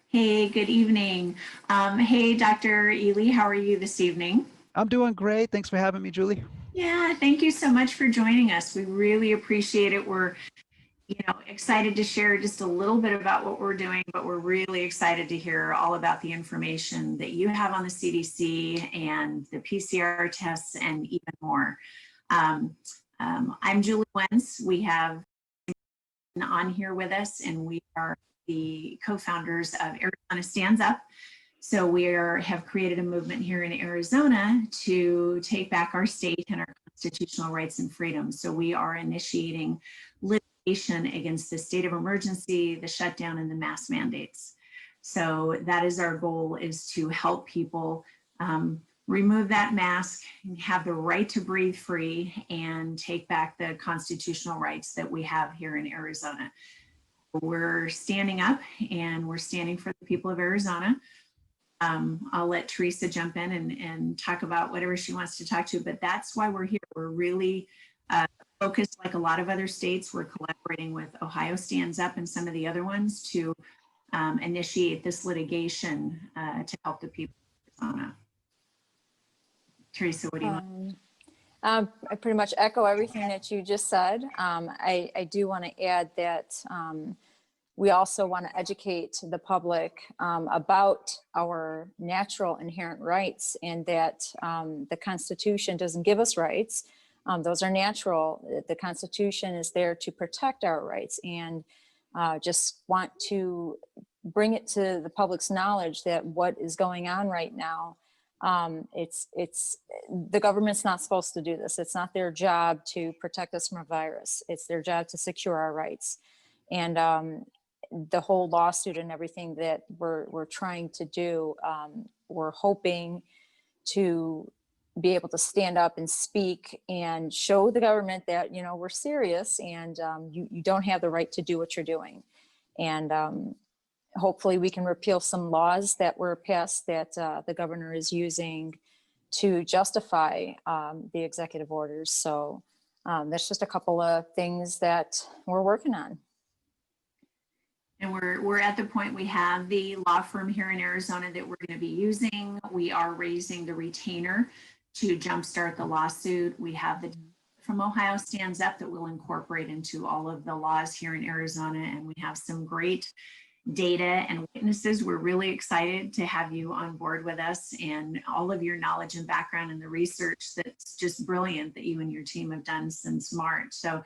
Hey, good evening. Hey, Dr. Ealy, how are you this evening? I'm doing great. Thanks for having me, Julie. Yeah, thank you so much for joining us. We really appreciate it. We're, excited to share just a little bit about what we're doing, but we're really excited to hear all about the information that you have on the CDC and the PCR tests and even more. Um, I'm Julie Wentz. We have on here with us, and we are the co-founders of Arizona Stands Up. So have created a movement here in Arizona to take back our state and our constitutional rights and freedoms. So we are initiating litigation against the state of emergency, the shutdown, and the mask mandates. So that is our goal, is to help people remove that mask, have the right to breathe free, and take back the constitutional rights that we have here in Arizona. We're standing up and we're standing for the people of Arizona. I'll let Teresa jump in and talk about whatever she wants to talk to, but that's why we're here. We're really focused, like a lot of other states. We're collaborating with Ohio Stands Up and some of the other ones to initiate this litigation to help the people of Arizona. Teresa, what do you want? I pretty much echo everything that you just said. I do want to add that we also want to educate the public about our natural inherent rights, and that the Constitution doesn't give us rights. Those are natural. The Constitution is there to protect our rights, and just want to bring it to the public's knowledge that what is going on right now, the government's not supposed to do this. It's not their job to protect us from a virus. It's their job to secure our rights. And the whole lawsuit and everything that we're trying to do, we're hoping to be able to stand up and speak and show the government that, we're serious, and you don't have the right to do what you're doing. And hopefully we can repeal some laws that were passed that the governor is using to justify the executive orders. So that's just a couple of things that we're working on. And we're at the point, we have the law firm here in Arizona that we're going to be using. We are raising the retainer to jumpstart the lawsuit. We have the from Ohio Stands Up that we'll incorporate into all of the laws here in Arizona. And we have some great data and witnesses. We're really excited to have you on board with us, and all of your knowledge and background and the research that's just brilliant that you and your team have done since March. So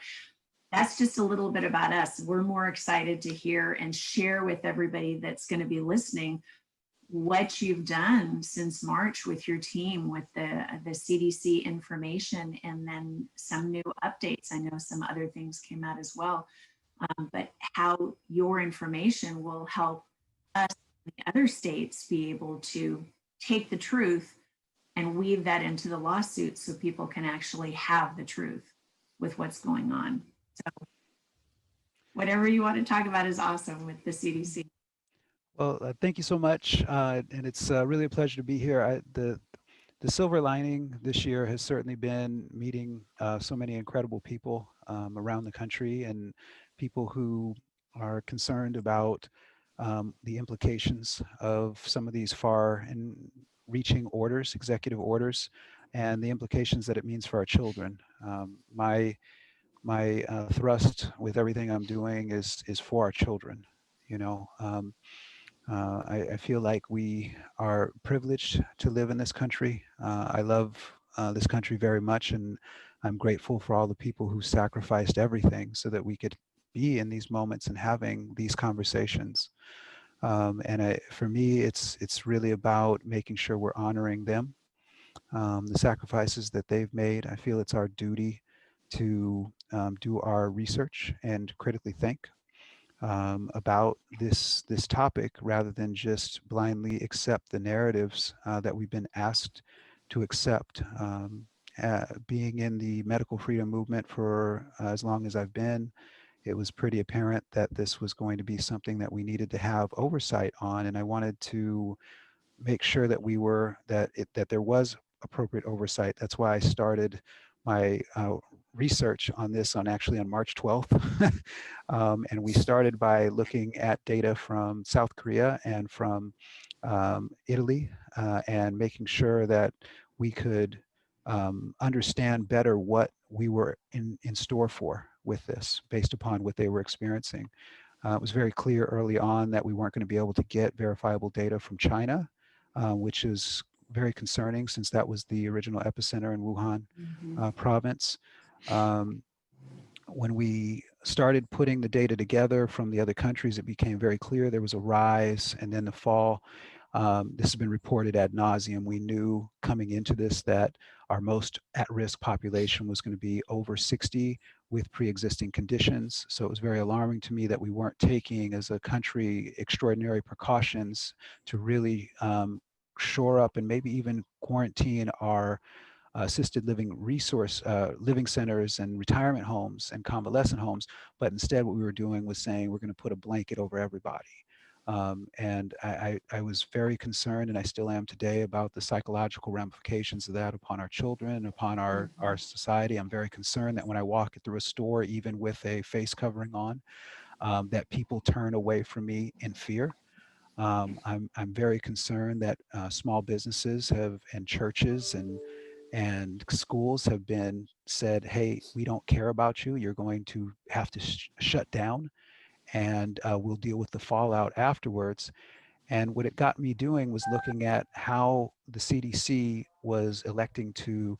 that's just a little bit about us. We're more excited to hear and share with everybody that's going to be listening what you've done since March with your team, with the CDC information, and then some new updates. I know some other things came out as well, but how your information will help us in the other states be able to take the truth and weave that into the lawsuit so people can actually have the truth with what's going on. So whatever you want to talk about is awesome with the CDC. Well, thank you so much, and it's really a pleasure to be here. The silver lining this year has certainly been meeting so many incredible people around the country, and people who are concerned about the implications of some of these far and reaching orders, executive orders, and the implications that it means for our children. My thrust with everything I'm doing is for our children. I feel like we are privileged to live in this country. I love this country very much, and I'm grateful for all the people who sacrificed everything so that we could be in these moments and having these conversations. For me, it's really about making sure we're honoring them, the sacrifices that they've made. I feel it's our duty to do our research and critically think about this topic, rather than just blindly accept the narratives that we've been asked to accept. Being in the medical freedom movement for as long as I've been, it was pretty apparent that this was going to be something that we needed to have oversight on, and I wanted to make sure that that there was appropriate oversight. That's why I started my research on this actually on March 12th. And we started by looking at data from South Korea and from Italy, and making sure that we could understand better what we were in store for with this based upon what they were experiencing. It was very clear early on that we weren't going to be able to get verifiable data from China, which is very concerning since that was the original epicenter in Wuhan province. When we started putting the data together from the other countries, it became very clear there was a rise, and then the fall. This has been reported ad nauseum. We knew coming into this that our most at-risk population was going to be over 60 with pre-existing conditions. So it was very alarming to me that we weren't taking, as a country, extraordinary precautions to really shore up and maybe even quarantine our assisted living living centers and retirement homes and convalescent homes. But instead what we were doing was saying we're going to put a blanket over everybody. And I was very concerned, and I still am today, about the psychological ramifications of that upon our children, upon our society. I'm very concerned that when I walk through a store, even with a face covering on, that people turn away from me in fear. I'm very concerned that small businesses and churches and schools have been said, hey, we don't care about you. You're going to have to shut down, and we'll deal with the fallout afterwards. And what it got me doing was looking at how the CDC was electing to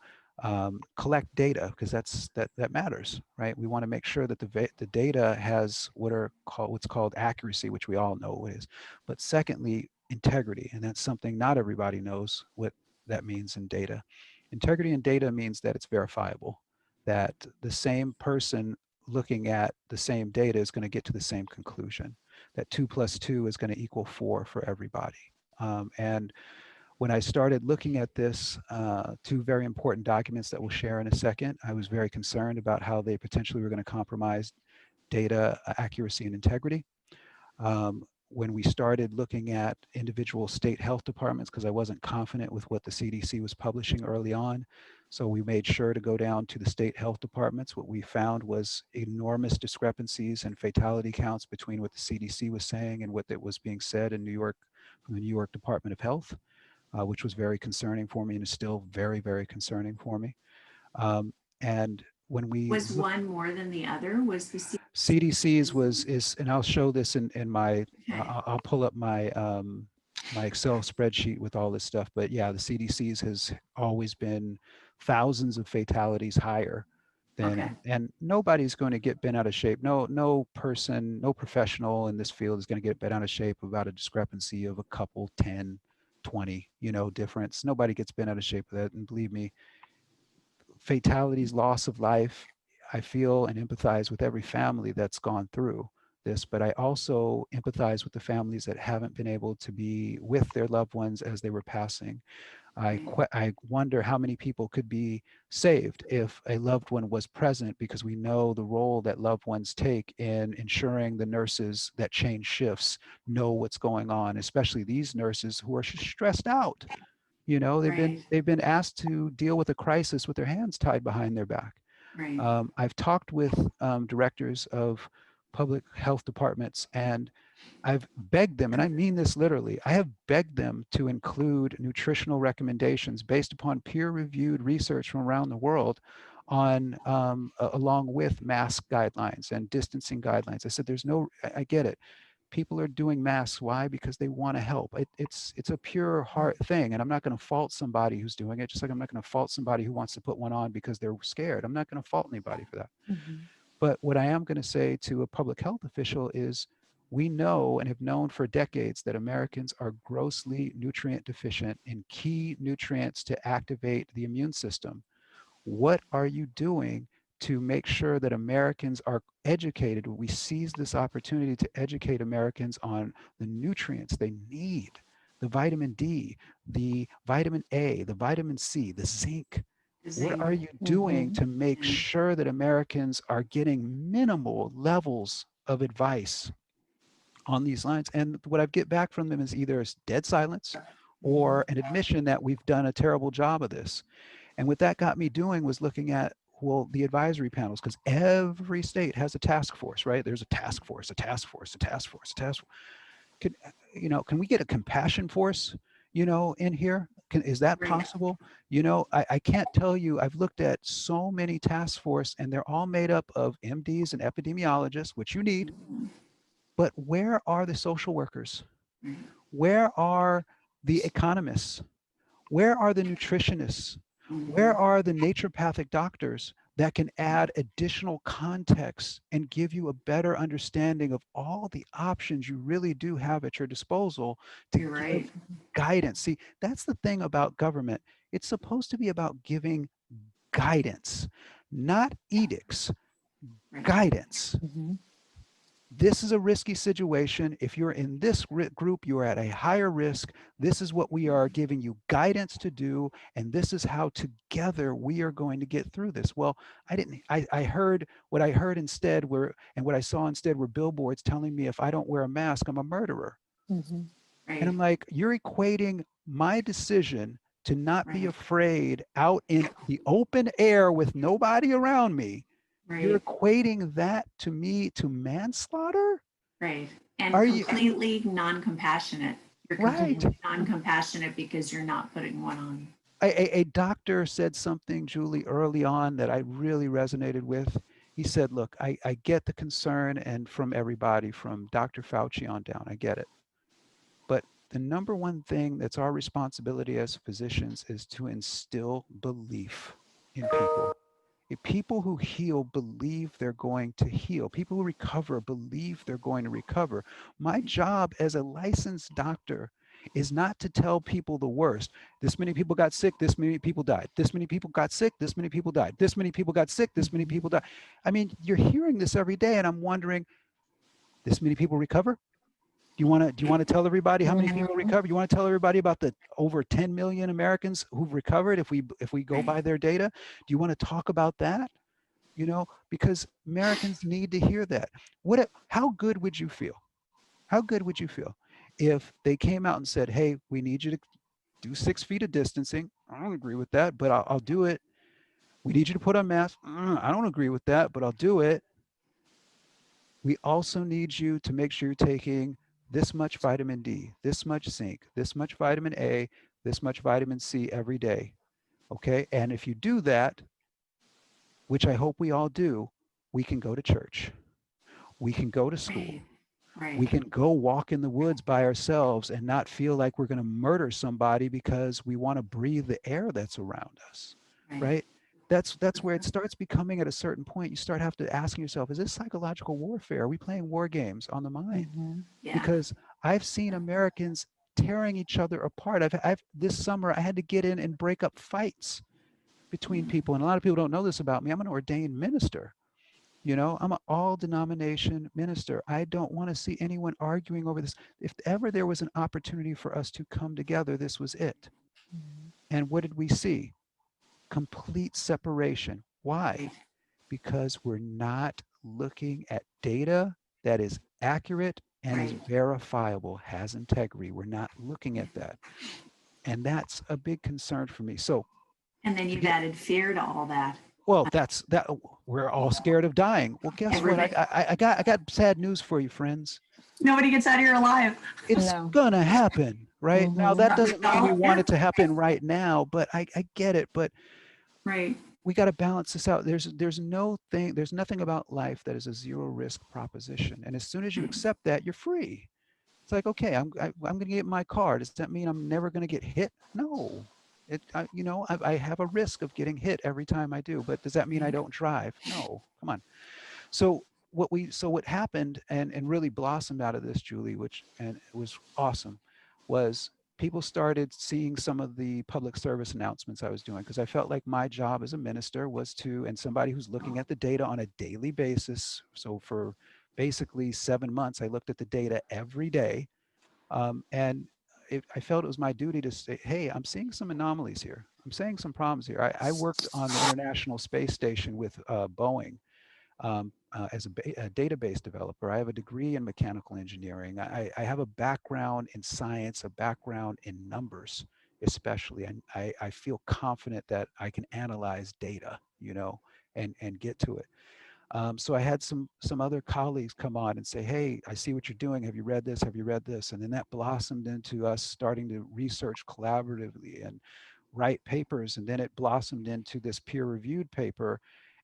collect data, because that matters, right? We want to make sure that the data has what's called accuracy, which we all know what is. But secondly, integrity, and that's something not everybody knows what that means in data. Integrity in data means that it's verifiable, that the same person looking at the same data is going to get to the same conclusion, that 2 + 2 is going to equal 4 for everybody. And when I started looking at this, two very important documents that we'll share in a second, I was very concerned about how they potentially were going to compromise data accuracy and integrity. When we started looking at individual state health departments, because I wasn't confident with what the CDC was publishing early on, so we made sure to go down to the state health departments. What we found was enormous discrepancies in fatality counts between what the CDC was saying and what was being said in New York from the New York Department of Health, which was very concerning for me and is still very, very concerning for me. And when we was one more than the other? Was the CDC's and I'll show this in my, okay. I'll pull up my my Excel spreadsheet with all this stuff. But yeah, the CDC's has always been thousands of fatalities higher than, Okay. and nobody's going to get bent out of shape. No person, no professional in this field is going to get bent out of shape about a discrepancy of a couple, 10, 20, difference. Nobody gets bent out of shape with that. And believe me, fatalities, loss of life, I feel and empathize with every family that's gone through this, but I also empathize with the families that haven't been able to be with their loved ones as they were passing. I wonder how many people could be saved if a loved one was present, because we know the role that loved ones take in ensuring the nurses that change shifts know what's going on, especially these nurses who are stressed out. They've been asked to deal with a crisis with their hands tied behind their back. Right. I've talked with directors of public health departments, and I've begged them, and I mean this literally, I have begged them to include nutritional recommendations based upon peer-reviewed research from around the world on along with mask guidelines and distancing guidelines. I said, I get it. People are doing masks. Why? Because they want to help. It's a pure heart thing. And I'm not going to fault somebody who's doing it, just like I'm not going to fault somebody who wants to put one on because they're scared. I'm not going to fault anybody for that. Mm-hmm. But what I am going to say to a public health official is, we know and have known for decades that Americans are grossly nutrient deficient in key nutrients to activate the immune system. What are you doing to make sure that Americans are educated? We seize this opportunity to educate Americans on the nutrients they need, the vitamin D, the vitamin A, the vitamin C, the zinc. What are you doing to make sure that Americans are getting minimal levels of advice on these lines? And what I get back from them is either dead silence or an admission that we've done a terrible job of this. And what that got me doing was looking at well, the advisory panels, because every state has a task force, right? There's a task force, a task force, a task force, a task force. Can, can we get a compassion force, in here? Is that Right. possible? I can't tell you, I've looked at so many task force and they're all made up of MDs and epidemiologists, which you need, Mhm. but where are the social workers? Right. Where are the economists? Where are the nutritionists? Where Mhm. are the naturopathic doctors that can add additional context and give you a better understanding of all the options you really do have at your disposal to You're give right. guidance? See, that's the thing about government. It's supposed to be about giving guidance, not edicts, Right. guidance. Mhm. This is a risky situation. If you're in this group, you're at a higher risk. This is what we are giving you guidance to do, and this is how together we are going to get through this. Well, I heard what I heard instead and what I saw instead were billboards telling me if I don't wear a mask, I'm a murderer. Mhm. And Right. I'm like, you're equating my decision to not be Right. afraid out in the open air with nobody around me. You're Right. equating that to me to manslaughter? Right. And Are you completely non-compassionate. You're right? completely non-compassionate because you're not putting one on. A doctor said something, Julie, early on that I really resonated with. He said, look, I get the concern and from everybody, from Dr. Fauci on down, I get it. But the number one thing that's our responsibility as physicians is to instill belief in people. If people who heal believe they're going to heal, people who recover believe they're going to recover. My job as a licensed doctor is not to tell people the worst. This many people got sick, this many people died. This many people got sick, this many people died. This many people got sick, this many people died. I mean, you're hearing this every day, and I'm wondering, this many people recover? Do you want to tell everybody how many people Mhm. recover? You want to tell everybody about the over 10 million Americans who've recovered if we go Right. by their data? Do you want to talk about that? Because Americans need to hear that. How good would you feel? How good would you feel if they came out and said, "Hey, we need you to do 6 feet of distancing." I don't agree with that, but I'll do it. We need you to put on masks. I don't agree with that, but I'll do it. We also need you to make sure you're taking this much vitamin D, this much zinc, this much vitamin A, this much vitamin C every day. Okay. And if you do that, which I hope we all do, we can go to church. We can go to Right. school. Right. We can go walk in the woods by ourselves and not feel like we're going to murder somebody because we want to breathe the air that's around us. Right. Right? That's where it starts becoming at a certain point. You start have to asking yourself, is this psychological warfare? Are we playing war games on the mind? Mhm. Yeah. Because I've seen Americans tearing each other apart. I've this summer I had to get in and break up fights between people. And a lot of people don't know this about me. I'm an ordained minister. I'm an all denomination minister. I don't want to see anyone arguing over this. If ever there was an opportunity for us to come together, this was it. Mhm. And what did we see? Complete separation. Why? Right. Because we're not looking at data that is accurate and is Right. verifiable, has integrity. We're not looking at that. And that's a big concern for me. So And then to you've get added fear to all that. well, that's that we're all scared of dying. Well, guess what? Everybody, I got sad news for you, friends. nobody gets out of here alive. It's No. gonna happen, right? Now Mhm. that doesn't mean we Well, want yeah. it to happen right now, but I get it. But Right. we got to balance this out. There's nothing about life that is a zero risk proposition. And as soon as you Right. accept that, you're free. It's like, okay, I'm going to get my car. Does that mean I'm never going to get hit? No. I have a risk of getting hit every time I do, but does that mean I Right. don't drive? No. Come on. So what happened and really blossomed out of this, Julie, which and it was awesome, was people started seeing some of the public service announcements I was doing because I felt like my job as a minister was to, and somebody who's looking at the data on a daily basis. So for basically 7 months, I looked at the data every day, and I felt it was my duty to say, hey, I'm seeing some anomalies here. I'm seeing some problems here. I worked on the International Space Station with Boeing as a database developer. I have a degree in mechanical engineering. I have a background in science, a background in numbers, especially. And I feel confident that I can analyze data, and get to it. So I had some other colleagues come on and say, hey, I see what you're doing. Have you read this? Have you read this? And then that blossomed into us starting to research collaboratively and write papers. And then it blossomed into this peer-reviewed paper.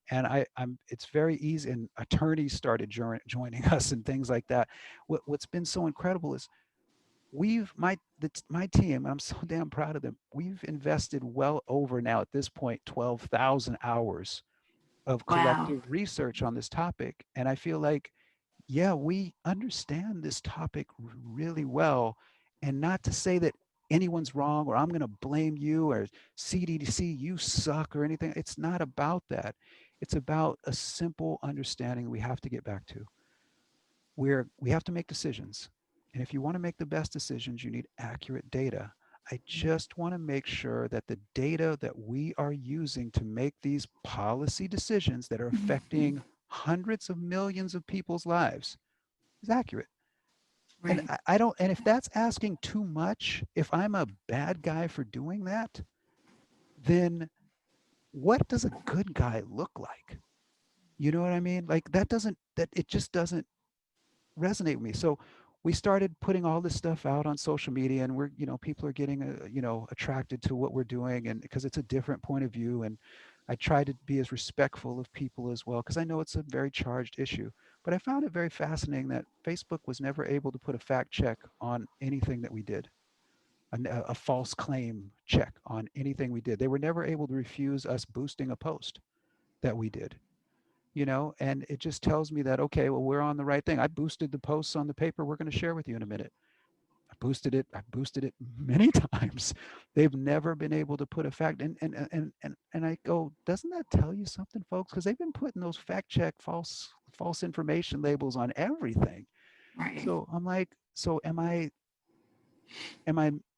And it's very easy. And attorneys started joining us and things like that. What's been so incredible is my team, I'm so damn proud of them. We've invested well over now at this point 12,000 hours of Wow. collective research on this topic. And I feel like, yeah, we understand this topic really well. And not to say that anyone's wrong or I'm going to blame you or CDC, you suck or anything. It's not about that. It's about a simple understanding we have to get back to, where we have to make decisions. And if you want to make the best decisions, you need accurate data. I just want to make sure that the data that we are using to make these policy decisions that are affecting hundreds of millions of people's lives is accurate. And Right. I don't, and if that's asking too much, if I'm a bad guy for doing that, then what does a good guy look like? You know what I mean? Like it just doesn't resonate with me. So we started putting all this stuff out on social media, and people are getting, attracted to what we're doing, and because it's a different point of view. And I try to be as respectful of people as well, because I know it's a very charged issue. But I found it very fascinating that Facebook was never able to put a fact check on anything that we did, a false claim check on anything we did. They were never able to refuse us boosting a post that we did. And it just tells me that, okay, well, we're on the right thing. I boosted the posts on the paper we're going to share with you in a minute. I boosted it many times. They've never been able to put a fact, and I go, doesn't that tell you something, folks? Because they've been putting those fact check false information labels on everything. Right. So I'm like, so am I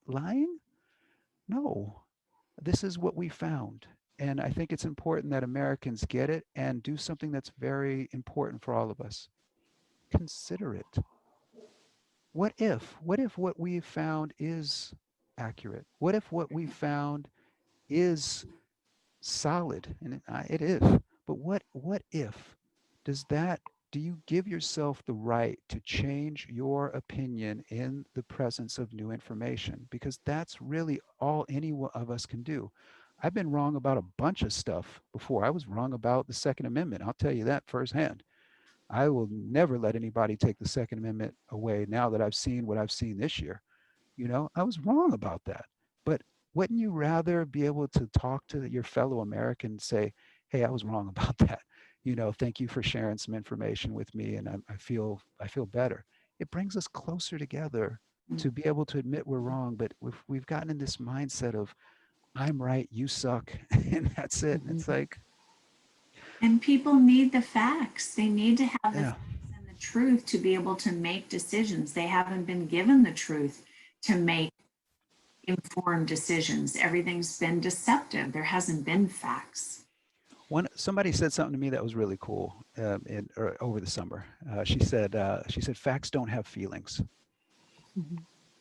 lying? No. This is what we found. And I think it's important that Americans get it and do something that's very important for all of us. Consider it. What if what we found is accurate? What if what we found is solid? And it is. But what if? Does that do you give yourself the right to change your opinion in the presence of new information? Because that's really all any of us can do. I've been wrong about a bunch of stuff before. I was wrong about the Second Amendment. I'll tell you that firsthand. I will never let anybody take the Second Amendment away now that I've seen what I've seen this year. I was wrong about that. But wouldn't you rather be able to talk to your fellow American and say, hey, I was wrong about that. Thank you for sharing some information with me, and I feel better. It brings us closer together to be able to admit we're wrong, but we've gotten in this mindset of I'm right, you suck, and that's it. And it's like, And people need the facts. They need to have the yeah. facts and the truth to be able to make decisions. They haven't been given the truth to make informed decisions. Everything's been deceptive. There hasn't been facts. Somebody said something to me that was really cool over the summer. She said facts don't have feelings.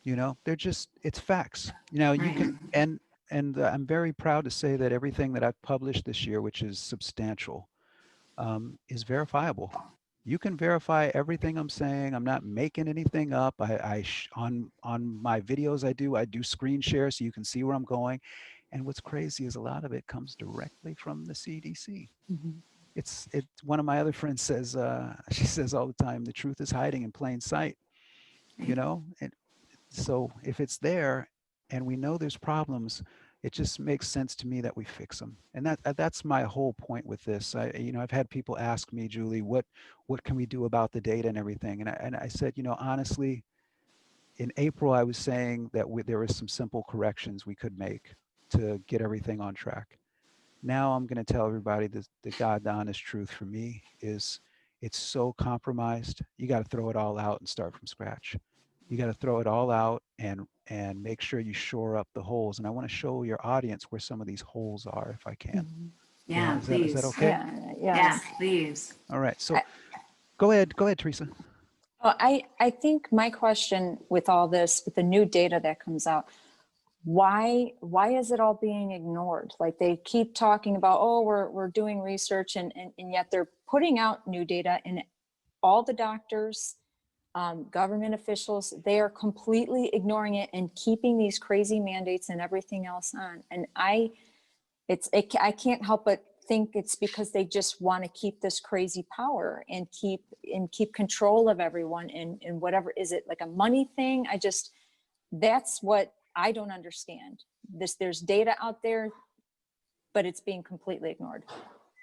It's facts. You Right. can, and I'm very proud to say that everything that I've published this year, which is substantial, is verifiable. You can verify everything I'm saying. I'm not making anything up. On my videos I do screen share so you can see where I'm going. And what's crazy is a lot of it comes directly from the CDC. It's one of my other friends says, she says all the time, the truth is hiding in plain sight, Right. and so if it's there and we know there's problems, it just makes sense to me that we fix them. And that's my whole point with this. I've had people ask me, Julie, what can we do about the data and everything? And I said, honestly, in April, I was saying that there were some simple corrections we could make to get everything on track. Now I'm going to tell everybody the God honest truth for me is it's so compromised. You got to throw it all out and start from scratch. You got to throw it all out and make sure you shore up the holes. And I want to show your audience where some of these holes are, if I can. Yeah, Yeah, is that please. okay? Yeah, Yes, yes. please. All right. So go ahead, Teresa. Well, I think my question with all this, with the new data that comes out, why is it all being ignored? Like they keep talking about, oh, we're doing research, and yet they're putting out new data, and all the doctors, government officials, they are completely ignoring it and keeping these crazy mandates and everything else on. And I can't help but think it's because they just want to keep this crazy power and keep control of everyone. And whatever, is it like a money thing? That's what I don't understand. There's data out there, but it's being completely ignored.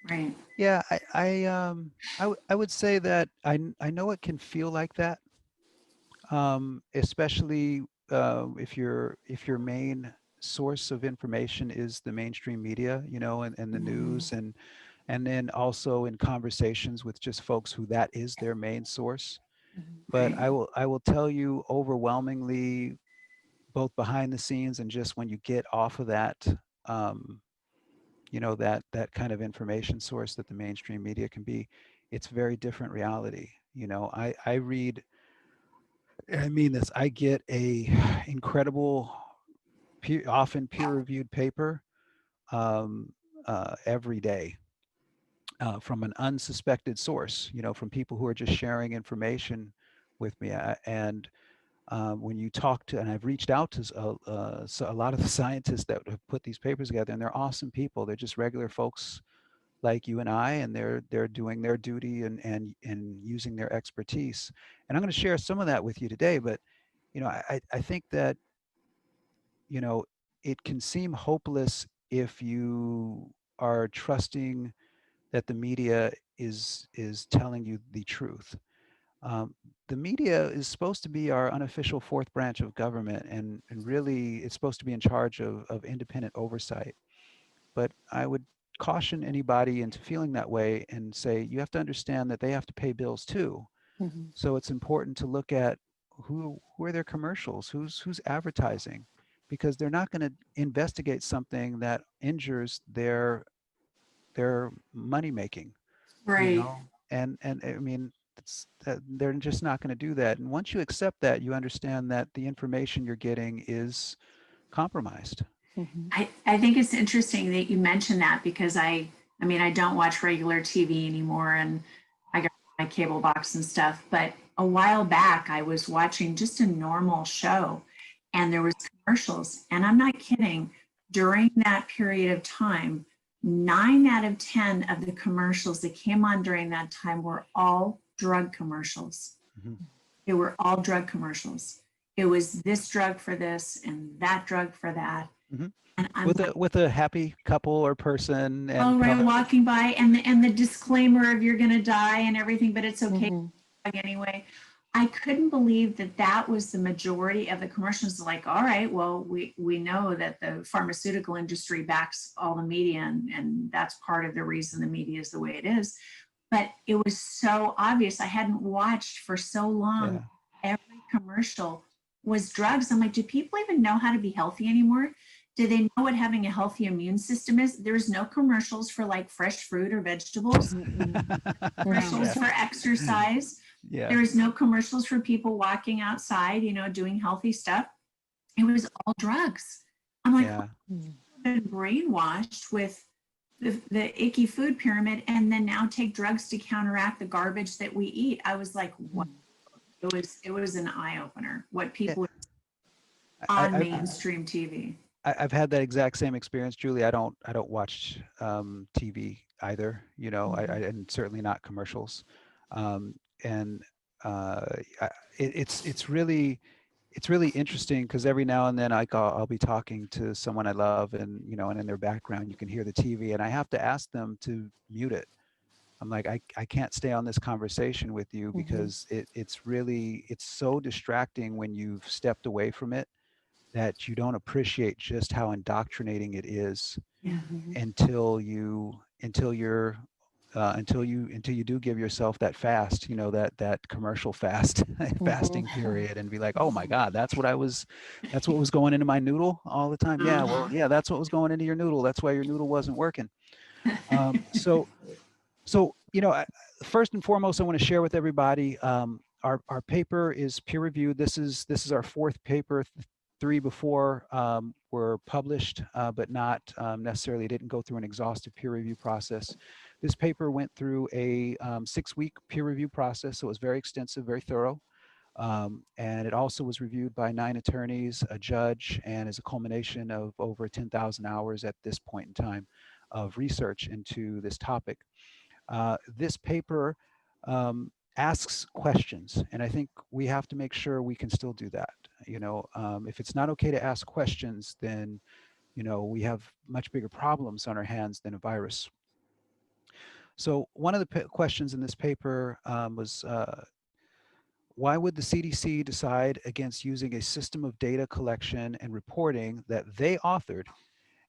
Right. Yeah, I would say that I know it can feel like that, especially if your main source of information is the mainstream media, you know, and the news, and then also in conversations with just folks who that is their main source. But Right. I will tell you overwhelmingly, both behind the scenes and just when you get off of that, um, you know, that kind of information source that the mainstream media can be, it's very different reality. You know, I read, I mean this, I get a incredible, often peer-reviewed paper every day from an unsuspected source, you know, from people who are just sharing information with me. And when you talk to, and I've reached out to so a lot of the scientists that have put these papers together, and they're awesome people. They're just regular folks like you and I, and they're doing their duty and using their expertise. And I'm going to share some of that with you today. But you know, I think that, you know, it can seem hopeless if you are trusting that the media is telling you the truth. Um, the media is supposed to be our unofficial fourth branch of government, and really it's supposed to be in charge of independent oversight. But I would caution anybody into feeling that way and say, you have to understand that they have to pay bills too. Mhm. So it's important to look at who are their commercials, who's advertising, because they're not going to investigate something that injures their money making, you Right. know. And I mean, they're just not going to do that. And once you accept that, you understand that the information you're getting is compromised. Mhm. I think it's interesting that you mentioned that because I mean, I don't watch regular TV anymore and I got my cable box and stuff, but a while back I was watching just a normal show and there was commercials, and I'm not kidding. During that period of time, 9 out of 10 of the commercials that came on during that time were all drug commercials. Mhm. They were all drug commercials. It was this drug for this and that drug for that. Mhm. And I'm With like, a happy couple or person oh, and right, color. walking by, and the disclaimer of you're gonna die and everything, but it's okay Mhm. anyway. I couldn't believe that that was the majority of the commercials. Like, all right, well, we know that the pharmaceutical industry backs all the media, and that's part of the reason the media is the way it is. But it was so obvious. I hadn't watched for so long. Yeah. Every commercial was drugs. I'm like, do people even know how to be healthy anymore? Do they know what having a healthy immune system is? There's no commercials for like fresh fruit or vegetables, Mm-mm. No. commercials Yeah. for exercise. Yeah. There is no commercials for people walking outside, you know, doing healthy stuff. It was all drugs. I'm like, oh, Yeah. I've been brainwashed with the icky food pyramid and then now take drugs to counteract the garbage that we eat. I was like, what? It was an eye opener what Yeah. people I, on I've mainstream TV. I've had that exact same experience, Julie. I don't watch TV either. You know, Mhm. and certainly not commercials. Um, and I, it's really interesting because every now and then I'll be talking to someone I love, and you know, and in their background you can hear the TV, and I have to ask them to mute it. I'm like, I can't stay on this conversation with you Mhm. because it's so distracting when you've stepped away from it, that you don't appreciate just how indoctrinating it is Yeah. Mhm. until you do give yourself that fast, you know, that commercial fast Mhm. fasting period, and be like, oh my God, that's what was going into my noodle all the time. Yeah, well, Uh-huh. yeah, that's what was going into your noodle. That's why your noodle wasn't working. So you know, first and foremost, I want to share with everybody, our paper is peer reviewed. This is our fourth paper 3 before were published, but not necessarily didn't go through an exhaustive peer review process. This paper went through a 6-week peer review process, so it was very extensive, very thorough. And it also was reviewed by 9 attorneys, a judge, and is a culmination of over 10,000 hours at this point in time of research into this topic. This paper asks questions, and I think we have to make sure we can still do that. You know, if it's not okay to ask questions, then, you know, we have much bigger problems on our hands than a virus. So one of the questions in this paper was, why would the CDC decide against using a system of data collection and reporting that they authored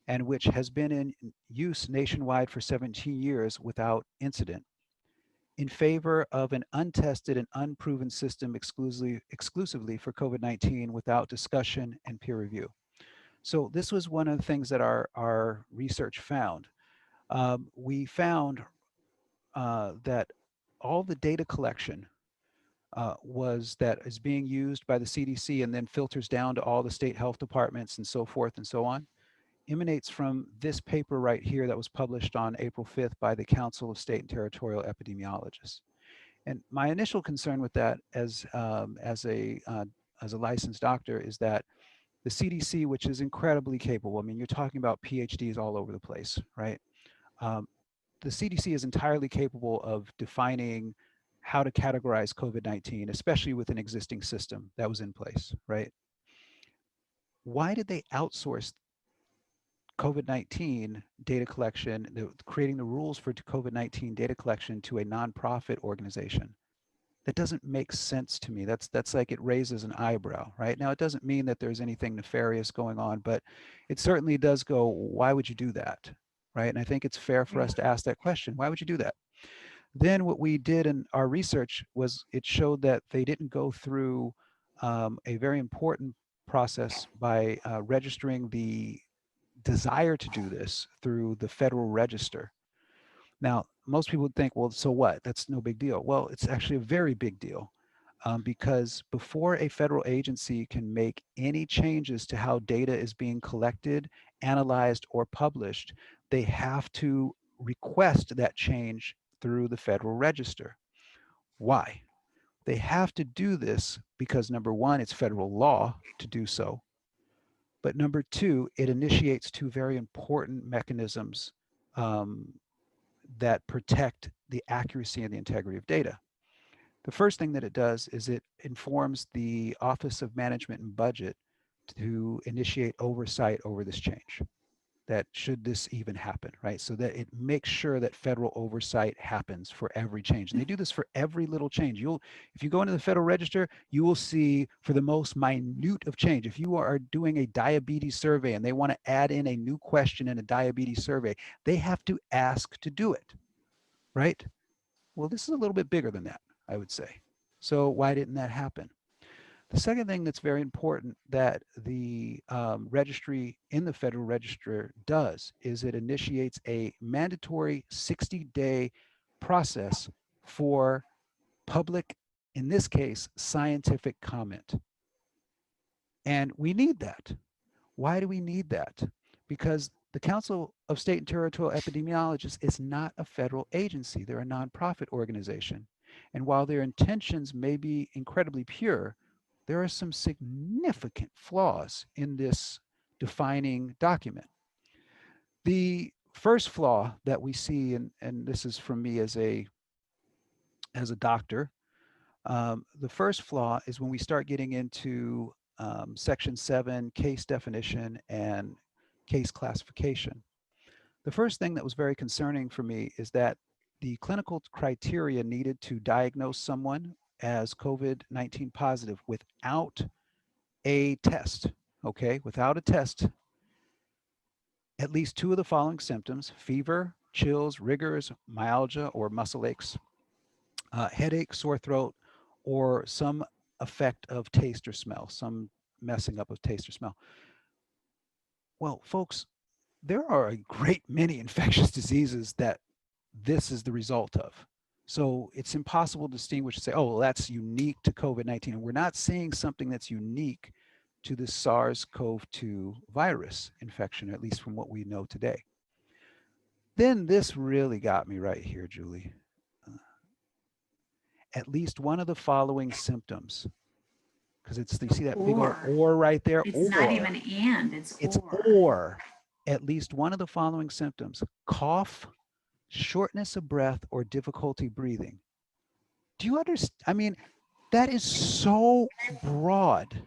and which has been in use nationwide for 17 years without incident, in favor of an untested and unproven system exclusively for COVID-19 without discussion and peer review? So this was one of the things that our research found. We found that all the data collection that is being used by the CDC and then filters down to all the state health departments and so forth and so on, emanates from this paper right here that was published on April 5th by the Council of State and Territorial Epidemiologists. And my initial concern with that as a licensed doctor is that the CDC, which is incredibly capable, I mean, you're talking about PhDs all over the place, right? The CDC is entirely capable of defining how to categorize COVID-19, especially with an existing system that was in place, right? Why did they outsource COVID-19 data collection, creating the rules for COVID-19 data collection to a nonprofit organization? That doesn't make sense to me. That's like it raises an eyebrow, right? Now, it doesn't mean that there's anything nefarious going on, but it certainly does go, why would you do that, right? And I think it's fair for us to ask that question. Why would you do that? Then what we did in our research was it showed that they didn't go through a very important process by registering the desire to do this through the Federal Register. Now, most people would think, well, so what? That's no big deal. Well, it's actually a very big deal because before a federal agency can make any changes to how data is being collected, analyzed, or published, they have to request that change through the Federal Register. Why? They have to do this because, number one, it's federal law to do so. But number two, it initiates 2 very important mechanisms that protect the accuracy and the integrity of data. The first thing that it does is it informs the Office of Management and Budget to initiate oversight over this change, that should this even happen, right? So that it makes sure that federal oversight happens for every change. And they do this for every little change. If you go into the Federal Register, you will see for the most minute of change. If you are doing a diabetes survey and they want to add in a new question in a diabetes survey, they have to ask to do it, right? Well, this is a little bit bigger than that, I would say. So why didn't that happen? The second thing that's very important that the registry in the Federal Register does is it initiates a mandatory 60-day process for public, in this case, scientific comment. And we need that. Why do we need that? Because the Council of State and Territorial Epidemiologists is not a federal agency. They're a nonprofit organization. And while their intentions may be incredibly pure, there are some significant flaws in this defining document. The first flaw that we see, and this is from me as a doctor, the first flaw is when we start getting into Section 7, case definition and case classification. The first thing that was very concerning for me is that the clinical criteria needed to diagnose someone as COVID-19 positive without a test, okay, without a test, at least 2 of the following symptoms: fever, chills, rigors, myalgia or muscle aches, headache, sore throat, or some effect of taste or smell, some messing up of taste or smell. Well, folks, there are a great many infectious diseases that this is the result of. So it's impossible to distinguish and say, oh, well, that's unique to COVID-19. And we're not seeing something that's unique to the SARS-CoV-2 virus infection, at least from what we know today. Then this really got me right here, Julie. At least one of the following symptoms, because it's, you see that big old or right there? It's not even and, it's or. Or. At least one of the following symptoms: cough, shortness of breath, or difficulty breathing. Do you understand? I mean, that is so broad.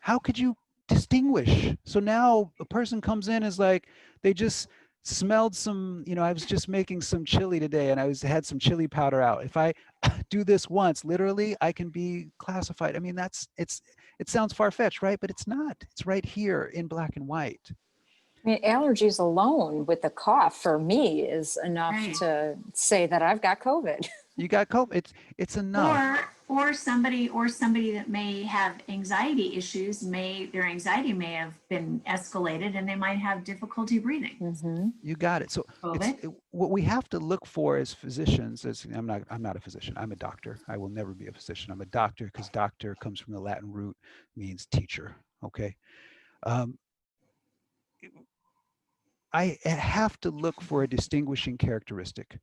How could you distinguish? So now a person comes in is like, they just smelled some, you know, I was just making some chili today and had some chili powder out. If I do this once, literally, I can be classified. I mean, it sounds far-fetched, right? But it's not. It's right here in black and white. I mean, allergies alone with the cough for me is enough to say that I've got COVID. You got COVID. It's enough. Or somebody that may have anxiety issues, their anxiety may have been escalated and they might have difficulty breathing. Mm-hmm. You got it. So what we have to look for as physicians is, I'm not a physician. I'm a doctor. I will never be a physician. I'm a doctor because doctor comes from the Latin root, means teacher. Okay. I have to look for a distinguishing characteristic.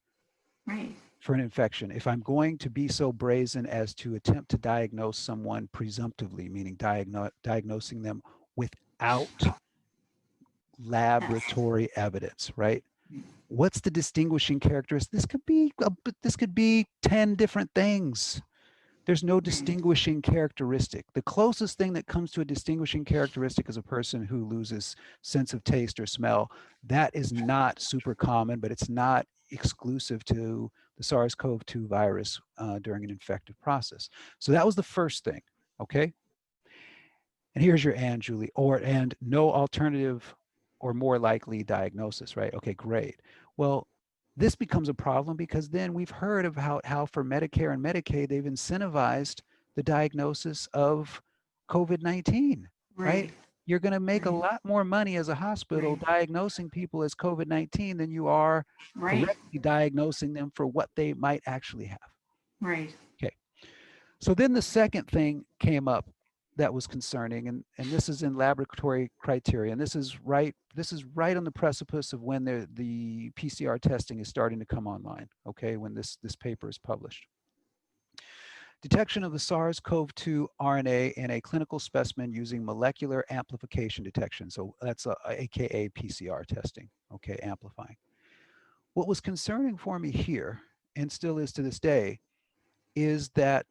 Right. For an infection. If I'm going to be so brazen as to attempt to diagnose someone presumptively, meaning diagnosing them without laboratory evidence, right? What's the distinguishing characteristic? This could be 10 different things. There's no distinguishing characteristic. The closest thing that comes to a distinguishing characteristic is a person who loses sense of taste or smell. That is not super common, but it's not exclusive to the SARS-CoV-2 virus during an infective process. So that was the first thing, okay? And here's your and, Julie, and no alternative or more likely diagnosis, right? Okay, great. Well, this becomes a problem because then we've heard of how for Medicare and Medicaid, they've incentivized the diagnosis of COVID-19, right? You're going to make a lot more money as a hospital diagnosing people as COVID-19 than you are correctly diagnosing them for what they might actually have. Right. Okay. So then the second thing came up that was concerning, and this is in laboratory criteria, and this is right on the precipice of when the PCR testing is starting to come online, okay, when this paper is published. Detection of the SARS-CoV-2 RNA in a clinical specimen using molecular amplification detection. So that's AKA PCR testing, okay, amplifying. What was concerning for me here, and still is to this day, is that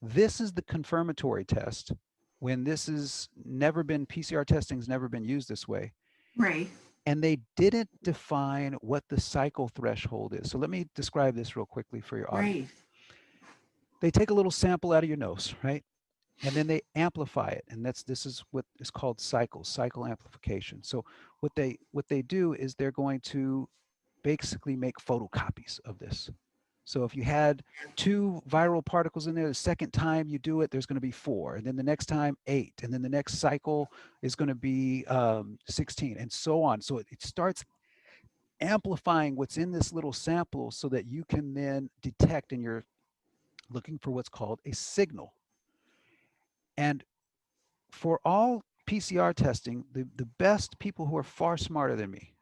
this is the confirmatory test when this has never been, PCR testing has never been used this way. Right. And they didn't define what the cycle threshold is. So let me describe this real quickly for your audience. Right. They take a little sample out of your nose, right? And then they amplify it. And this is what is called cycle amplification. So what they do is they're going to basically make photocopies of this. So if you had 2 viral particles in there, the second time you do it, there's going to be 4, and then the next time 8, and then the next cycle is going to be 16, and so on. So it starts amplifying what's in this little sample so that you can then detect, and you're looking for what's called a signal. And for all PCR testing, the best people who are far smarter than me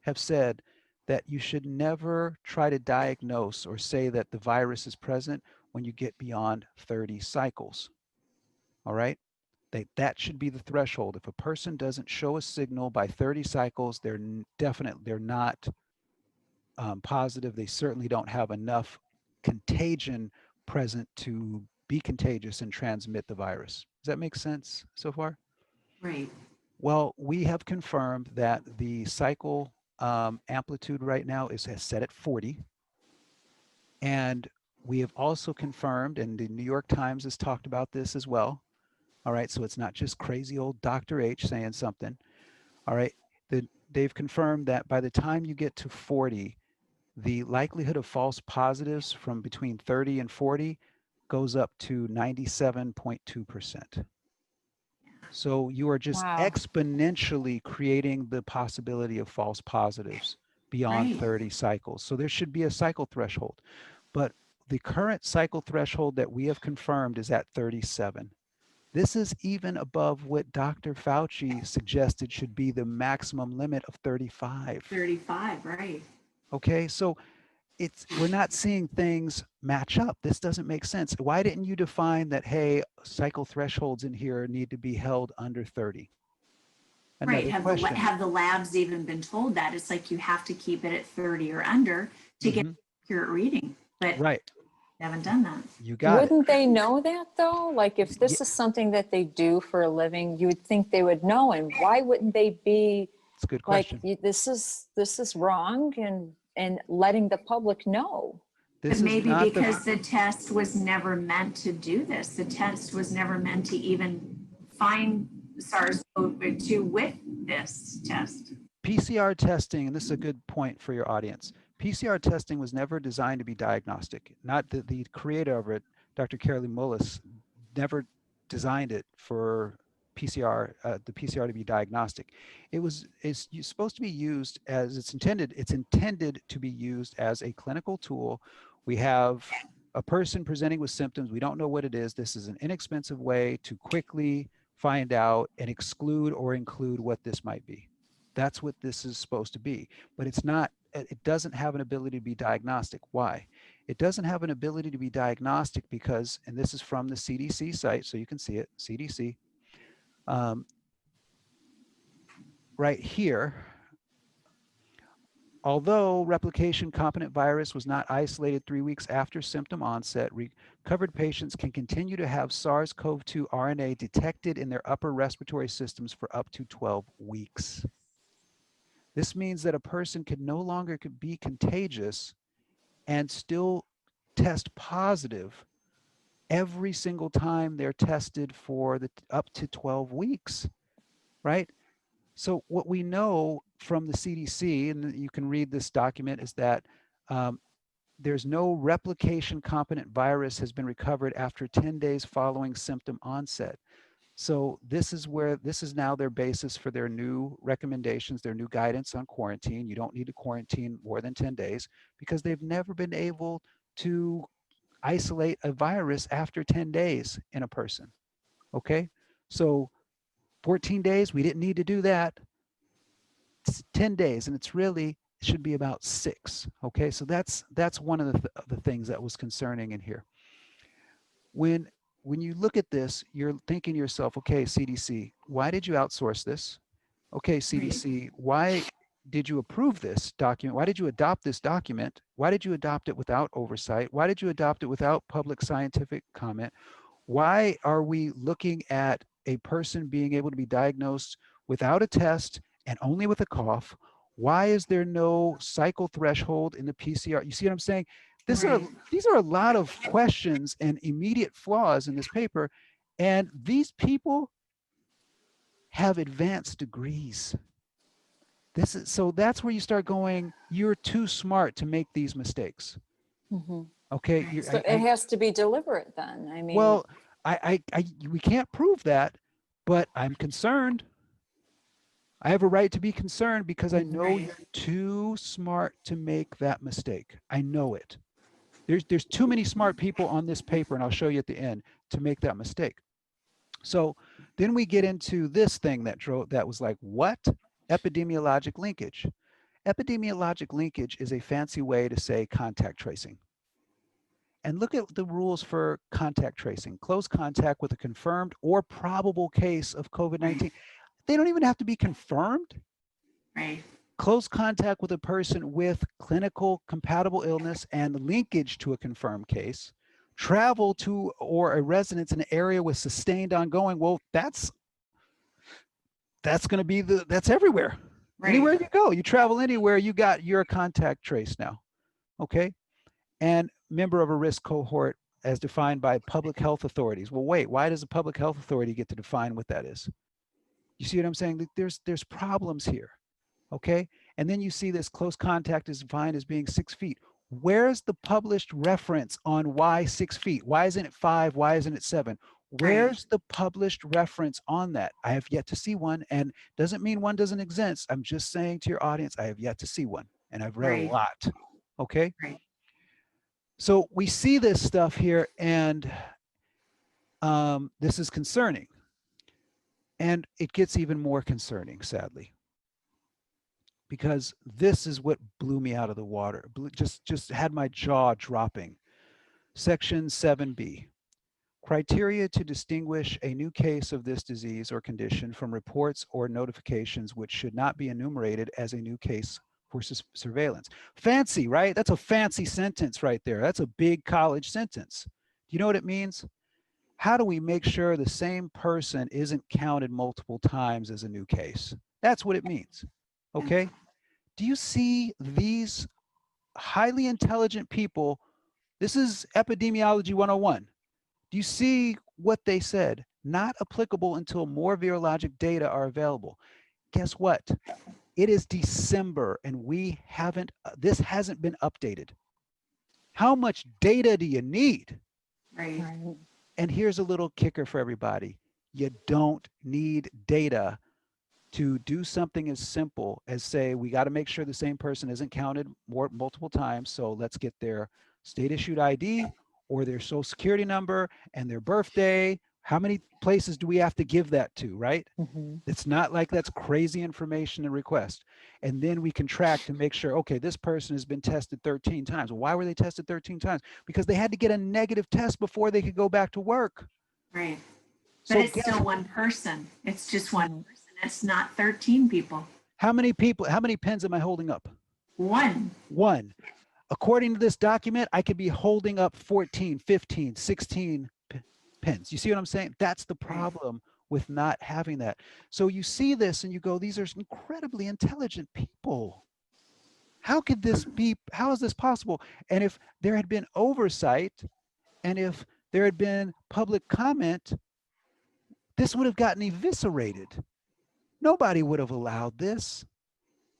have said that you should never try to diagnose or say that the virus is present when you get beyond 30 cycles. All right? That should be the threshold. If a person doesn't show a signal by 30 cycles, they're not positive. They certainly don't have enough contagion present to be contagious and transmit the virus. Does that make sense so far? Right. Well, we have confirmed that the cycle amplitude right now is set at 40. And we have also confirmed, and the New York Times has talked about this as well. All right, so it's not just crazy old Dr. H saying something. All right, they've confirmed that by the time you get to 40, the likelihood of false positives from between 30 and 40 goes up to 97.2%. So you are just exponentially creating the possibility of false positives beyond 30 cycles. So there should be a cycle threshold. But the current cycle threshold that we have confirmed is at 37. This is even above what Dr. Fauci suggested should be the maximum limit of 35. 35, right. Okay, so we're not seeing things match up. This doesn't make sense. Why didn't you define that, hey, cycle thresholds in here need to be held under 30? Right. Another question. Have the labs even been told that? It's like you have to keep it at 30 or under to get accurate reading, but Right. they haven't done that. You got Wouldn't they know that though? Like if this Yeah. is something that they do for a living, you would think they would know. And why wouldn't they be It's a good like, question. this is wrong and letting the public know? This But is maybe not because the test was never meant to do this. The test was never meant to even find SARS-CoV-2 with this test. PCR testing, and this is a good point for your audience. PCR testing was never designed to be diagnostic. Not the creator of it, Dr. Carolee Mullis, never designed it for PCR, the PCR to be diagnostic. It's supposed to be used as it's intended. It's intended to be used as a clinical tool. We have a person presenting with symptoms. We don't know what it is. This is an inexpensive way to quickly find out and exclude or include what this might be. That's what this is supposed to be, but it's not, it doesn't have an ability to be diagnostic. Why? It doesn't have an ability to be diagnostic because, and this is from the CDC site, so you can see it, CDC, right here. Although replication competent virus was not isolated 3 weeks after symptom onset, recovered patients can continue to have SARS-CoV-2 RNA detected in their upper respiratory systems for up to 12 weeks. This means that a person can no longer be contagious and still test positive every single time they're tested for up to 12 weeks, right? So what we know from the CDC, and you can read this document, is that there's no replication competent virus has been recovered after 10 days following symptom onset. So this is now their basis for their new recommendations, their new guidance on quarantine. You don't need to quarantine more than 10 days because they've never been able to isolate a virus after 10 days in a person. Okay, so 14 days, we didn't need to do that. It's 10 days, and it should be about 6. Okay, so that's one of the things that was concerning in here. When you look at this, you're thinking to yourself, okay, CDC, why did you outsource this? Okay, CDC, why did you approve this document? Why did you adopt this document? Why did you adopt it without oversight? Why did you adopt it without public scientific comment? Why are we looking at a person being able to be diagnosed without a test and only with a cough? Why is there no cycle threshold in the PCR? You see what I'm saying? These are a lot of questions and immediate flaws in this paper. And these people have advanced degrees. So that's where you start going, you're too smart to make these mistakes. Okay. So it has to be deliberate then. I mean, well, we can't prove that, but I'm concerned. I have a right to be concerned because I know you're too smart to make that mistake. I know it. There's too many smart people on this paper, and I'll show you at the end, to make that mistake. So then we get into this thing that was like, what? Epidemiologic linkage. Epidemiologic linkage is a fancy way to say contact tracing. And look at the rules for contact tracing. Close contact with a confirmed or probable case of COVID-19. They don't even have to be confirmed. Right. Close contact with a person with clinical compatible illness and linkage to a confirmed case. Travel to or a residence in an area with sustained ongoing. Well, that's going to be that's everywhere. Right. Anywhere you go, you travel anywhere, you're a contact trace now. Okay. And member of a risk cohort as defined by public health authorities. Well, wait, why does a public health authority get to define what that is? You see what I'm saying? There's problems here. Okay. And then you see this close contact is defined as being 6 feet. Where's the published reference on why 6 feet? Why isn't it 5? Why isn't it 7? Where's the published reference on that? I have yet to see one, and doesn't mean one doesn't exist. I'm just saying to your audience, I have yet to see one, and I've read a lot. Okay. So we see this stuff here, and this is concerning. And it gets even more concerning, sadly, because this is what blew me out of the water, just had my jaw dropping. Section 7B, criteria to distinguish a new case of this disease or condition from reports or notifications which should not be enumerated as a new case for surveillance. Fancy, right? That's a fancy sentence right there. That's a big college sentence. Do you know what it means? How do we make sure the same person isn't counted multiple times as a new case? That's what it means. Okay? Do you see these highly intelligent people? This is epidemiology 101. Do you see what they said? Not applicable until more virologic data are available. Guess what? It is December and we haven't, this hasn't been updated. How much data do you need? Right. Right. And here's a little kicker for everybody. You don't need data to do something as simple as say, we got to make sure the same person isn't counted multiple times. So let's get their state issued ID or their social security number and their birthday. How many places do we have to give that to, right? Mhm. It's not like that's crazy information and request. And then we can track to make sure, okay, this person has been tested 13 times. Well, why were they tested 13 times? Because they had to get a negative test before they could go back to work. Right. So But it's still one person. It's just one person. It's not 13 people. how many pens am I holding up? One. One. According to this document, I could be holding up 14, 15, 16 pens. You see what I'm saying? That's the problem with not having that. So you see this and you go, these are incredibly intelligent people. How could this be? How is this possible? And if there had been oversight and if there had been public comment, this would have gotten eviscerated. Nobody would have allowed this,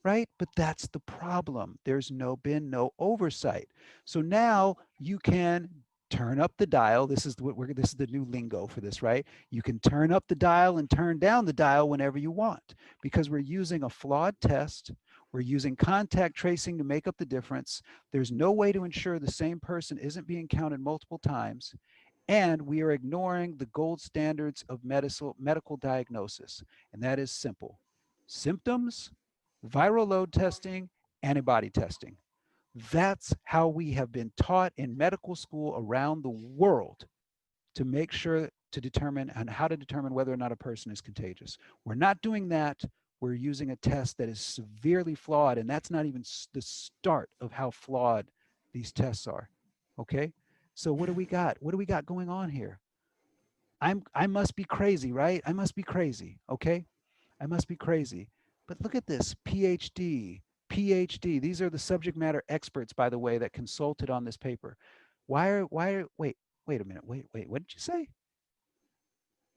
right? But that's the problem. There's been no oversight. So now you can turn up the dial. This is this is the new lingo for this, right? You can turn up the dial and turn down the dial whenever you want, because we're using a flawed test. We're using contact tracing to make up the difference. There's no way to ensure the same person isn't being counted multiple times. And we are ignoring the gold standards of medical diagnosis. And that is simple: symptoms, viral load testing, antibody testing. That's how we have been taught in medical school around the world to make sure to determine and how to determine whether or not a person is contagious. We're not doing that. We're using a test that is severely flawed, and that's not even the start of how flawed these tests are. Okay? So what do we got? What do we got going on here? I must be crazy, right? I must be crazy. Okay? I must be crazy. But look at this, PhD, PhD. These are the subject matter experts, by the way, that consulted on this paper. Wait a minute, wait, what did you say?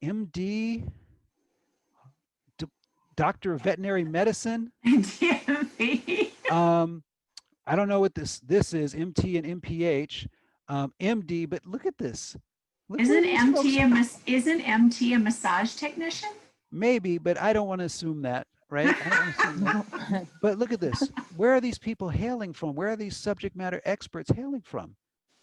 MD, Doctor of Veterinary Medicine? DMV. I don't know what this is, MT and MPH, MD, but look at this. Look where these folks Isn't MT a massage technician? maybe, but I don't want to assume that, right? I don't want to assume that. But look at this. Where are these people hailing from? Where are these subject matter experts hailing from?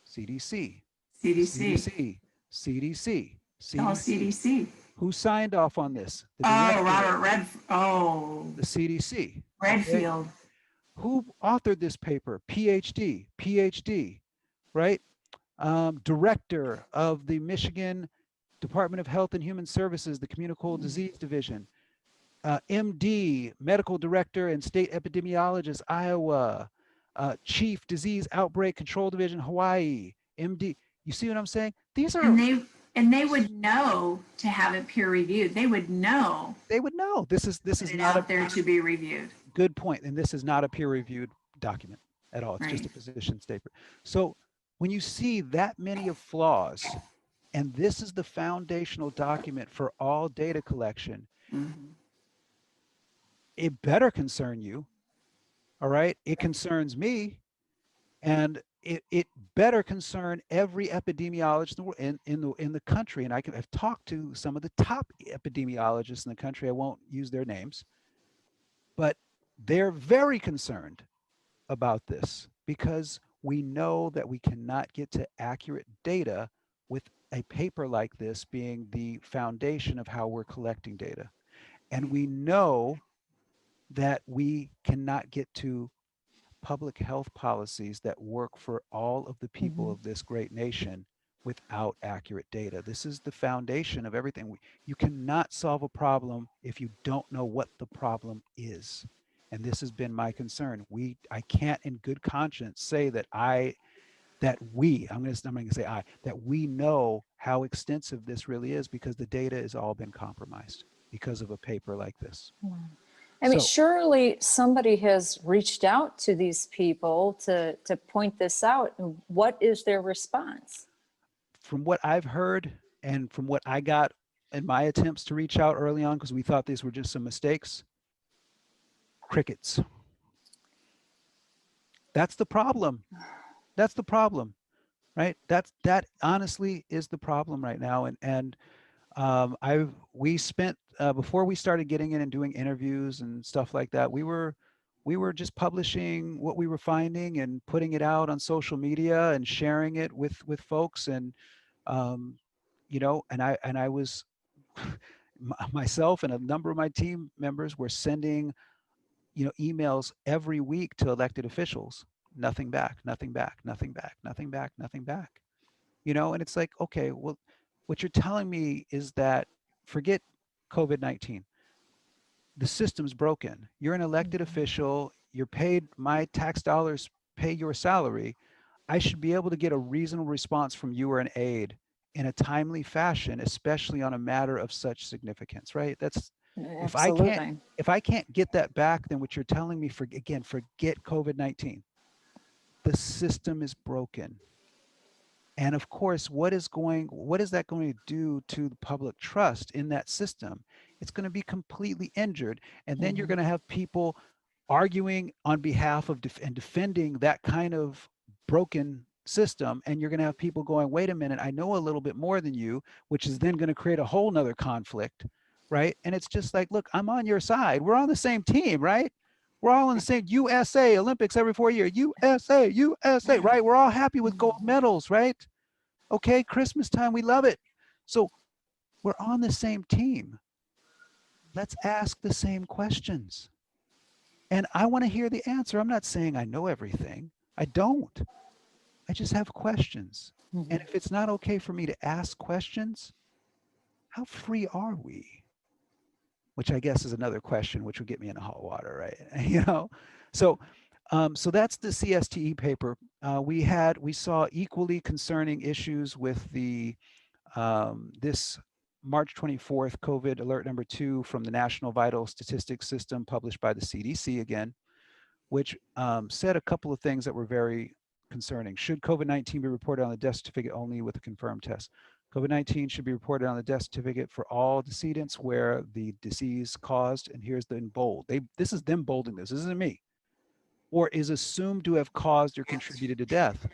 CDC, CDC. CDC, CDC, Oh, CDC. CDC. Who signed off on this? The Oh, director, Robert the CDC. Redfield. Okay. Who authored this paper? PhD, PhD, right? Director of the Michigan Department of Health and Human Services, the Communicable Disease Division. MD, Medical Director and State Epidemiologist, Iowa. Chief Disease Outbreak Control Division, Hawaii. MD. You see what I'm saying? These are... And they would know to have it peer reviewed. They would know. They would know. This is not out there to be reviewed. Good point. And this is not a peer reviewed document at all. It's just a position statement. So when you see that many of flaws, and this is the foundational document for all data collection, it better concern you. All right. It concerns me. And it better concern every epidemiologist in the country. And I've talked to some of the top epidemiologists in the country. I won't use their names, but they're very concerned about this because we know that we cannot get to accurate data with a paper like this being the foundation of how we're collecting data. And we know that we cannot get to public health policies that work for all of the people Mhm. of this great nation without accurate data. This is the foundation of everything. You cannot solve a problem if you don't know what the problem is. And this has been my concern. I can't in good conscience say that I'm going to say that we know how extensive this really is, because the data has all been compromised because of a paper like this. Wow. I mean, So surely somebody has reached out to these people to point this out. What is their response? from what I've heard and from what I got in my attempts to reach out early on, because we thought these were just some mistakes, crickets. That's the problem. That's the problem, right? That honestly is the problem right now. And we spent before we started getting in and doing interviews and stuff like that, we were just publishing what we were finding and putting it out on social media and sharing it with folks. And um, and I was myself and a number of my team members were sending emails every week to elected officials. Nothing back, nothing back, nothing back, nothing back, nothing back. And it's like, okay, well, what you're telling me is that forget COVID-19. The system's broken. You're an elected official. You're paid, my tax dollars pay your salary. I should be able to get a reasonable response from you or an aide in a timely fashion, especially on a matter of such significance, right? That's if I can't Absolutely. if I can't get that back, then what you're telling me, forget COVID-19. The system is broken. And of course, what is that going to do to the public trust in that system? It's going to be completely injured. And then you're Mhm. going to have people arguing on behalf of and defending that kind of broken system. And you're going to have people going, wait a minute, I know a little bit more than you, which is then going to create a whole nother conflict, right? And it's just like, look, I'm on your side. We're on the same team, right? We're all in the same USA Olympics every 4 years. USA, USA, right? We're all happy with gold medals, right? Okay, Christmas time, we love it. So we're on the same team. Let's ask the same questions. And I want to hear the answer. I'm not saying I know everything. I don't. I just have questions. And Mhm. if it's not okay for me to ask questions, how free are we? Which I guess is another question, which would get me in hot water, right? So, so that's the CSTE paper. We saw equally concerning issues with this March 24th COVID alert number 2 from the National Vital Statistics System, published by the CDC again, which said a couple of things that were very concerning. Should COVID-19 be reported on the death certificate only with a confirmed test? COVID-19 should be reported on the death certificate for all decedents where the disease caused, and here's the in bold. This is them bolding this isn't me, or is assumed to have caused or contributed to death.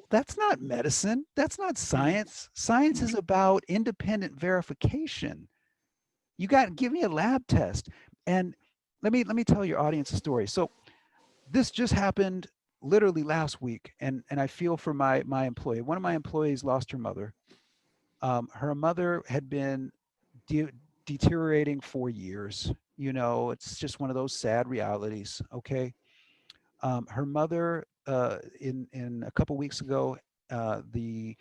That's not medicine. That's not science. Science is about independent verification. You got to give me a lab test. And let me tell your audience a story. So this just happened literally last week, and I feel for my employee. One of my employees lost her mother. Her mother had been de- deteriorating for years. It's just one of those sad realities. Okay, her mother, in a couple weeks ago, the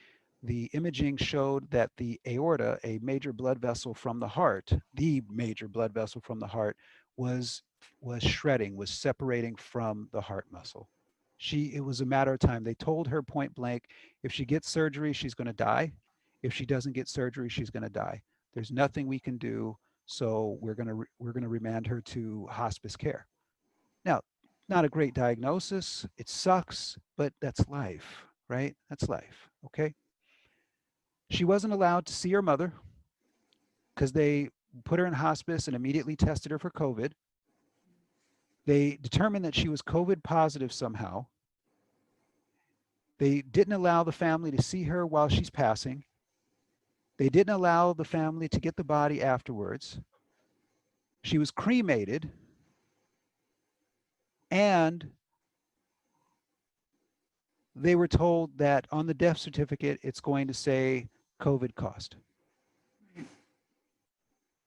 imaging showed that the aorta, a major blood vessel from the heart, the major blood vessel from the heart, was shredding, was separating from the heart muscle. It was a matter of time. They told her point blank, if she gets surgery, she's going to die. If she doesn't get surgery, she's going to die. There's nothing we can do, so we're going to remand her to hospice care. Now, not a great diagnosis. It sucks, but that's life, right? That's life. Okay. She wasn't allowed to see her mother because they put her in hospice and immediately tested her for COVID. They determined that she was COVID positive somehow. They didn't allow the family to see her while she's passing. They didn't allow the family to get the body afterwards. She was cremated, and they were told that on the death certificate, it's going to say COVID cost.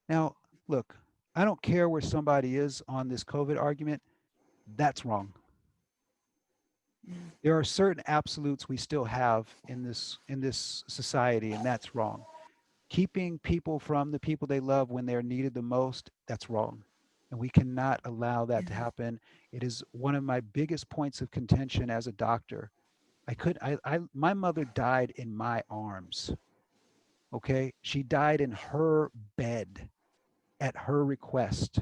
Now, look, I don't care where somebody is on this COVID argument. That's wrong. There are certain absolutes we still have in this society, and that's wrong. Keeping people from the people they love when they're needed the most, that's wrong. And we cannot allow that to happen. It is one of my biggest points of contention as a doctor. My mother died in my arms. Okay. She died in her bed at her request.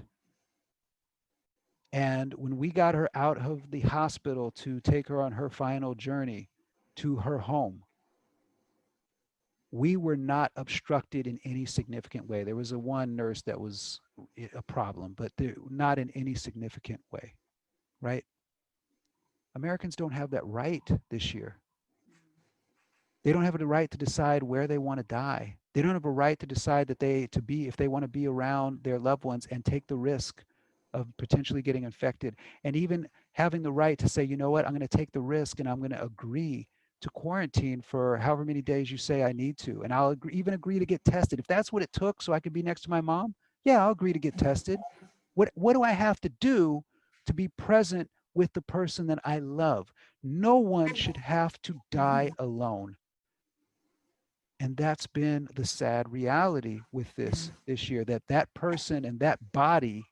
And when we got her out of the hospital to take her on her final journey to her home, we were not obstructed in any significant way. There was one nurse that was a problem, but not in any significant way, right? Americans don't have that right this year. They don't have the right to decide where they want to die. They don't have a right to decide that if they want to be around their loved ones and take the risk of potentially getting infected, and even having the right to say, you know what, I'm going to take the risk and I'm going to agree to quarantine for however many days you say I need to. And I'll even agree to get tested. If that's what it took so I could be next to my mom, yeah, I'll agree to get tested. What do I have to do to be present with the person that I love? No one should have to die alone. And that's been the sad reality with this year, that person and that body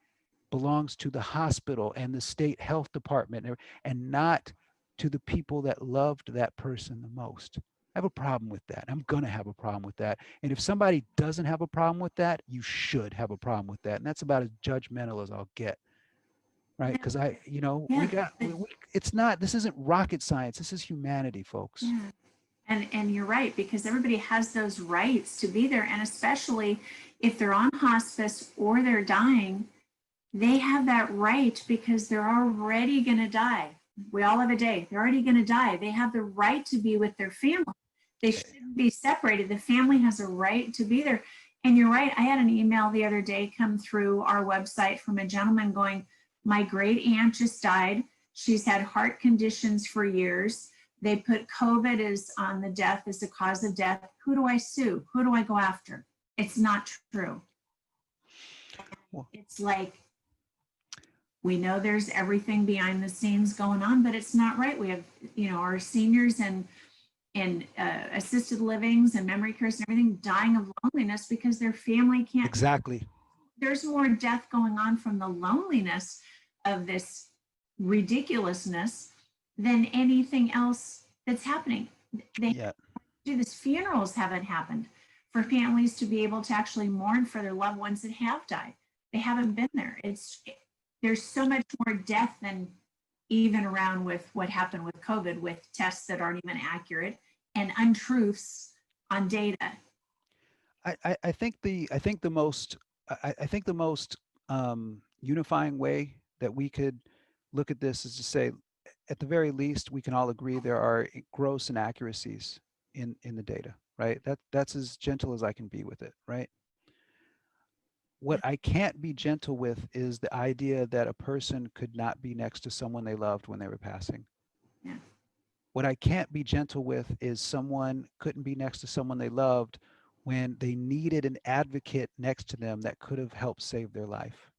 belongs to the hospital and the state health department, and not to the people that loved that person the most. I have a problem with that. I'm going to have a problem with that. And if somebody doesn't have a problem with that, you should have a problem with that. And that's about as judgmental as I'll get. Right? Because this isn't rocket science. This is humanity, folks. Yeah. And you're right, because everybody has those rights to be there. And especially if they're on hospice or they're dying, they have that right because they're already going to die. We all have a day. They're already going to die. They have the right to be with their family. They shouldn't be separated. The family has a right to be there. And you're right. I had an email the other day come through our website from a gentleman going, my great aunt just died. She's had heart conditions for years. They put COVID on the death as the cause of death. Who do I sue? Who do I go after? It's not true. It's like, we know there's everything behind the scenes going on, but it's not right. We have, our seniors and assisted livings and memory cares and everything dying of loneliness because their family can't. Exactly. There's more death going on from the loneliness of this ridiculousness than anything else that's happening. They do this. Funerals haven't happened for families to be able to actually mourn for their loved ones that have died. They haven't been there. There's so much more death than even around with what happened with COVID, with tests that aren't even accurate and untruths on data. I think the most unifying way that we could look at this is to say, at the very least, we can all agree there are gross inaccuracies in the data, right? That's as gentle as I can be with it, right? What I can't be gentle with is the idea that a person could not be next to someone they loved when they were passing. Yeah. What I can't be gentle with is someone couldn't be next to someone they loved when they needed an advocate next to them that could have helped save their life.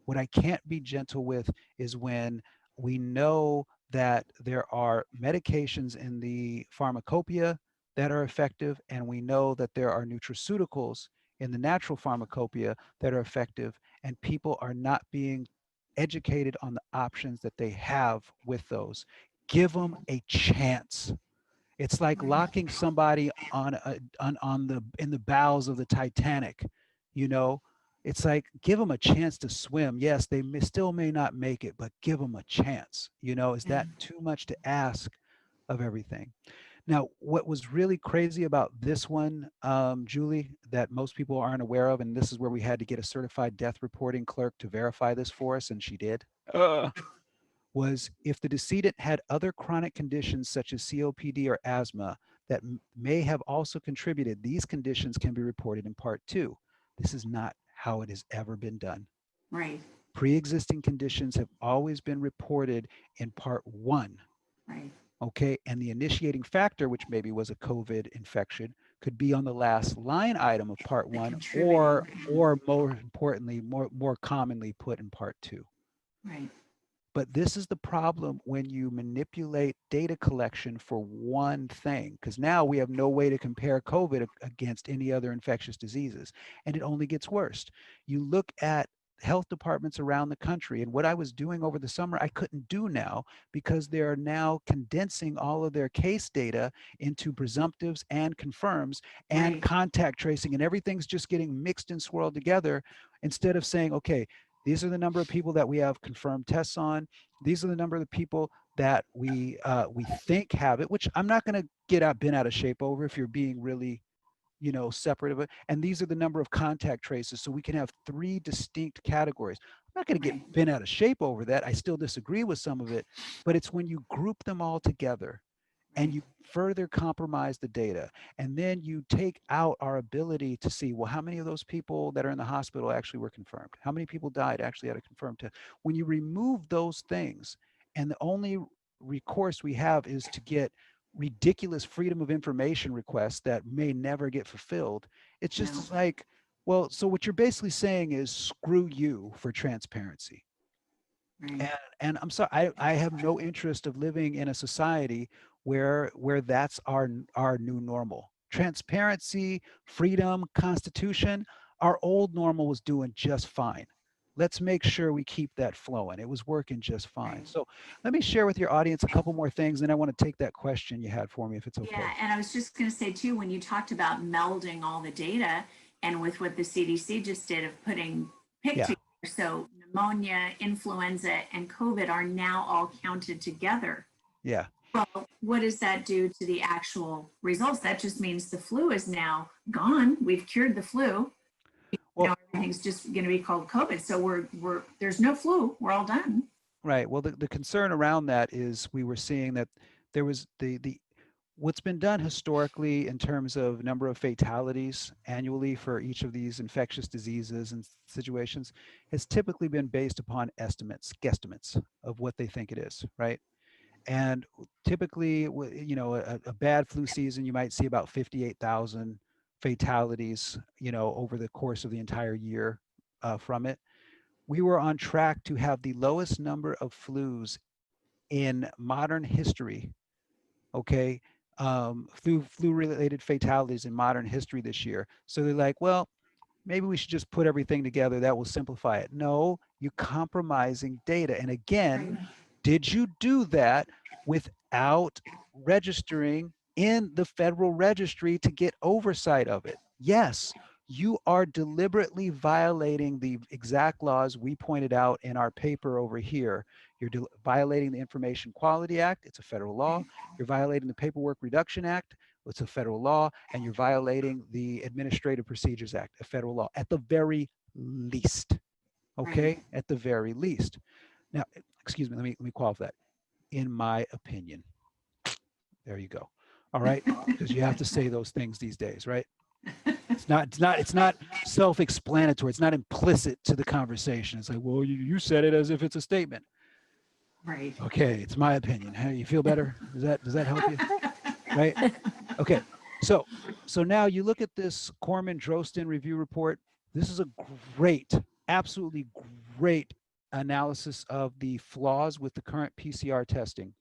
What I can't be gentle with is when we know that there are medications in the pharmacopoeia that are effective, and we know that there are nutraceuticals in the natural pharmacopoeia that are effective, and people are not being educated on the options that they have with those. Give them a chance. It's like locking somebody in the bowels of the Titanic, It's like, give them a chance to swim. Yes, they still may not make it, but give them a chance. Is that too much to ask of everything? Now, what was really crazy about this one, Julie, that most people aren't aware of, and this is where we had to get a certified death reporting clerk to verify this for us, and she did, was if the decedent had other chronic conditions such as COPD or asthma that may have also contributed, these conditions can be reported in Part 2. This is not how it has ever been done. Right. Pre-existing conditions have always been reported in Part 1. Right. Okay, and the initiating factor, which maybe was a COVID infection, could be on the last line item of part The one, contributing. or more importantly, more commonly put in part two. Right. But this is the problem when you manipulate data collection for one thing, because now we have no way to compare COVID against any other infectious diseases, and it only gets worse. You look at health departments around the country, and what I was doing over the summer, I couldn't do now because they're now condensing all of their case data into presumptives and confirms and Right. contact tracing, and everything's just getting mixed and swirled together instead of saying, okay, these are the number of people that we have confirmed tests on. These are the number of the people that we think have it, which I'm not going to get bent out of shape over if you're being really, separate of it. And these are the number of contact traces. So we can have 3 distinct categories. I'm not going to get Right. bent out of shape over that. I still disagree with some of it, but it's when you group them all together and Right. you further compromise the data, and then you take out our ability to see, well, how many of those people that are in the hospital actually were confirmed, how many people died actually had a confirmed test. When you remove those things, and the only recourse we have is to get ridiculous freedom of information requests that may never get fulfilled, it's just No. like, well, so what you're basically saying is screw you for transparency. Right. And I'm sorry, I have no interest of living in a society where that's our new normal. Transparency, freedom, constitution, our old normal was doing just fine. Let's make sure we keep that flowing. It was working just fine. Right. So let me share with your audience a couple more things, and I want to take that question you had for me, if it's okay. Yeah, and I was just going to say too, when you talked about melding all the data and with what the CDC just did of putting pick Yeah, together, so pneumonia, influenza, and COVID are now all counted together. yeah. Well, what does that do to the actual results? That just means the flu is now gone. We've cured the flu. Well, Everything's just going to be called COVID. So we're there's no flu. We're all done. right. Well, the concern around that is we were seeing that there was the what's been done historically in terms of number of fatalities annually for each of these infectious diseases and situations has typically been based upon estimates, guesstimates of what they think it is, right? And typically, a bad flu season, you might see about 58,000 fatalities, over the course of the entire year from it. We were on track to have the lowest number of flus in modern history, okay, flu related fatalities in modern history this year. So they're like, well, maybe we should just put everything together. That will simplify it. No, you're compromising data. And again, Right. did you do that without registering in the federal registry to get oversight of it? Yes, you are deliberately violating the exact laws we pointed out in our paper over here. You're violating the Information Quality Act. It's a federal law. You're violating the Paperwork Reduction Act. It's a federal law. And you're violating the Administrative Procedures Act, a federal law, at the very least. Right. Okay, at the very least. Now, excuse me, let me qualify that. In my opinion. There you go. All right, because you have to say those things these days, right? It's not self-explanatory. It's not implicit to the conversation. It's like, well, you said it as if it's a statement. Right. Okay, it's my opinion. Hey, you feel better? Does that help you? Right? Okay. So now you look at this Corman-Drosten review report. This is a great, absolutely great analysis of the flaws with the current PCR testing.